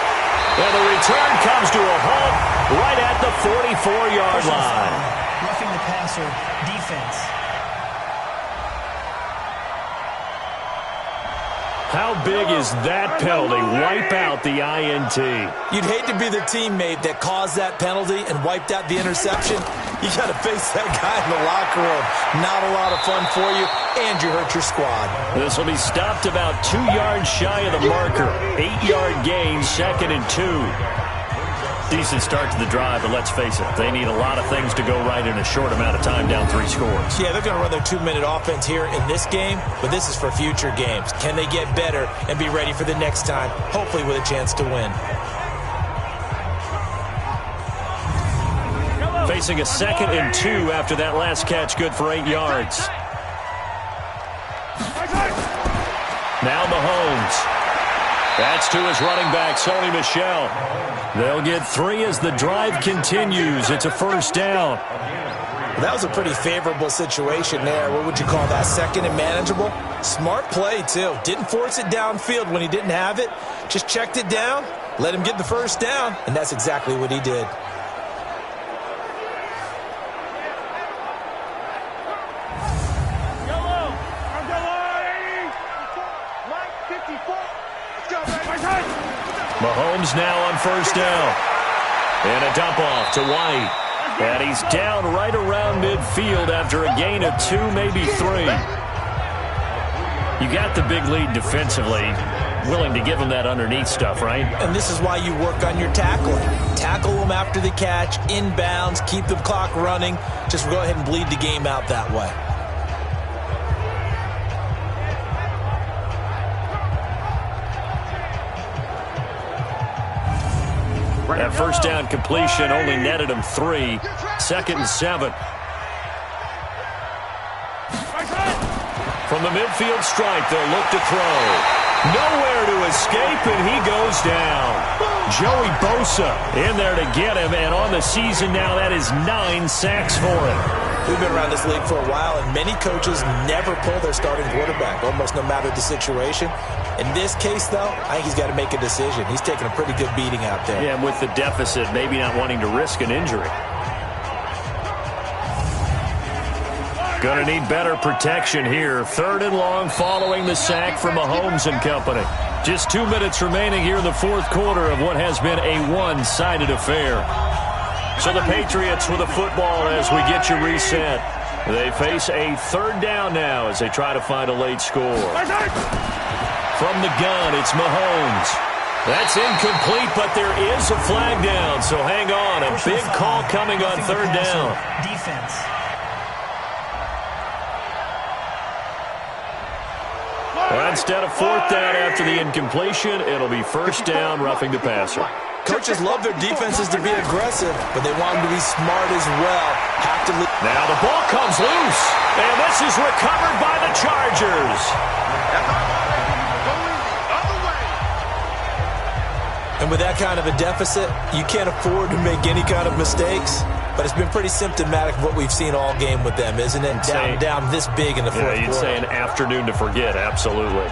And the return comes to a halt right at the 44-yard line. Roughing the passer, defense. How big is that penalty? Wipe out the INT. You'd hate to be the teammate that caused that penalty and wiped out the interception. You got to face that guy in the locker room. Not a lot of fun for you, and you hurt your squad. This will be stopped about 2 yards shy of the marker. 8-yard gain, 2nd and 2. Decent start to the drive, but let's face it, they need a lot of things to go right in a short amount of time, down 3 scores. Yeah, they're going to run their 2-minute offense here in this game, but this is for future games. Can they get better and be ready for the next time, hopefully with a chance to win? Facing a 2nd and 2 after that last catch, good for 8 yards. Now Mahomes. That's to his running back, Sony Michel. They'll get 3 as the drive continues. It's a first down. That was a pretty favorable situation there. What would you call that? 2nd and manageable? Smart play, too. Didn't force it downfield when he didn't have it. Just checked it down, let him get the first down, and that's exactly what he did. Mahomes now on first down. And a dump off to White. And he's down right around midfield after a gain of 2, maybe 3. You got the big lead defensively. Willing to give him that underneath stuff, right? And this is why you work on your tackling. Tackle them after the catch, inbounds, keep the clock running. Just go ahead and bleed the game out that way. That first down completion only netted him 3. 2nd and 7. From the midfield stripe, they'll look to throw. Nowhere to escape, and he goes down. Joey Bosa in there to get him, and on the season now, that is 9 sacks for him. We've been around this league for a while, and many coaches never pull their starting quarterback, almost no matter the situation. In this case, though, I think he's got to make a decision. He's taking a pretty good beating out there. Yeah, and with the deficit, maybe not wanting to risk an injury. Going to need better protection here. 3rd and long following the sack from Mahomes and company. Just 2 minutes remaining here in the 4th quarter of what has been a one-sided affair. So the Patriots with the football as we get you reset. They face a 3rd down now as they try to find a late score. From the gun, it's Mahomes. That's incomplete, but there is a flag down, so hang on. A big call coming on 3rd down. Defense. Well, instead of 4th down after the incompletion, it'll be 1st down, roughing the passer. Coaches love their defenses to be aggressive, but they want them to be smart as well. Now the ball comes loose, and this is recovered by the Chargers. And with that kind of a deficit, you can't afford to make any kind of mistakes. But it's been pretty symptomatic of what we've seen all game with them, isn't it? Down this big in the fourth quarter. You'd say an afternoon to forget, absolutely.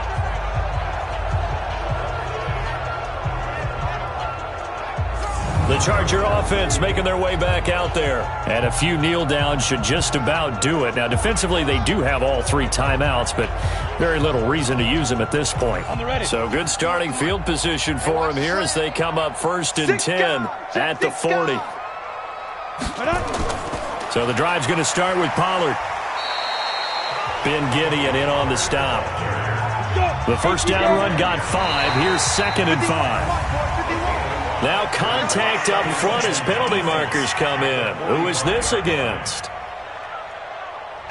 The Charger offense making their way back out there. And a few kneel downs should just about do it. Now, defensively, they do have all 3 timeouts, but very little reason to use them at this point. So good starting field position for them here as they come up 1st and 10 at the 40. So the drive's going to start with Pollard. Ben Gideon in on the stop. The first down run got 5. Here's 2nd and 5. Now contact up front as penalty markers come in. Who is this against?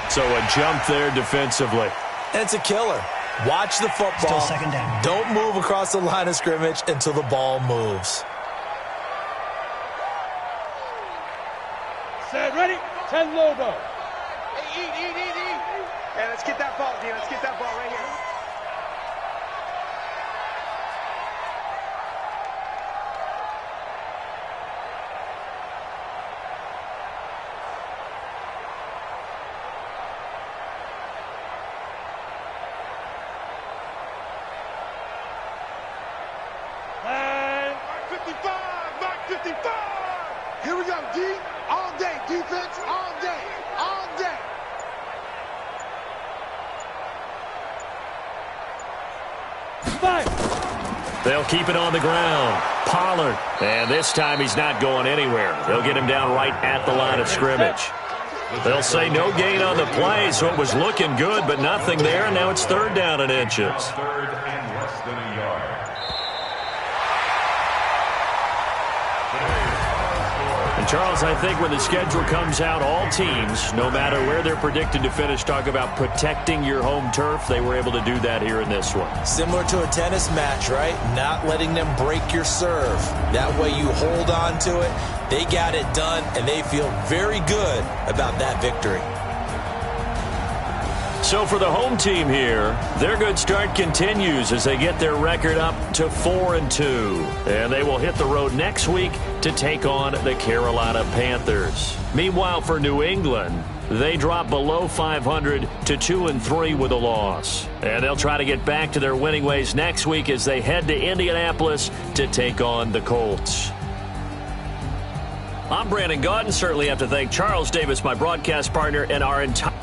So a jump there defensively. And it's a killer. Watch the football. Still 2nd down. Don't move across the line of scrimmage until the ball moves. Set, ready? 10 logo. Hey, eat. Hey, let's get that ball, D. Let's get that ball right here. Mark 55. Here we go, D. All day. Defense, all day. All day. They'll keep it on the ground. Pollard. And this time he's not going anywhere. They'll get him down right at the line of scrimmage. They'll say no gain on the play, so it was looking good, but nothing there. And now it's 3rd down and inches. 3rd and less than a yard. And Charles, I think when the schedule comes out, all teams, no matter where they're predicted to finish, talk about protecting your home turf. They were able to do that here in this one. Similar to a tennis match, right? Not letting them break your serve. That way you hold on to it. They got it done, and they feel very good about that victory. So for the home team here, their good start continues as they get their record up to 4-2. And they will hit the road next week to take on the Carolina Panthers. Meanwhile, for New England, they drop below 500 to 2-3 with a loss. And they'll try to get back to their winning ways next week as they head to Indianapolis to take on the Colts. I'm Brandon Gaudin. Certainly have to thank Charles Davis, my broadcast partner, and our entire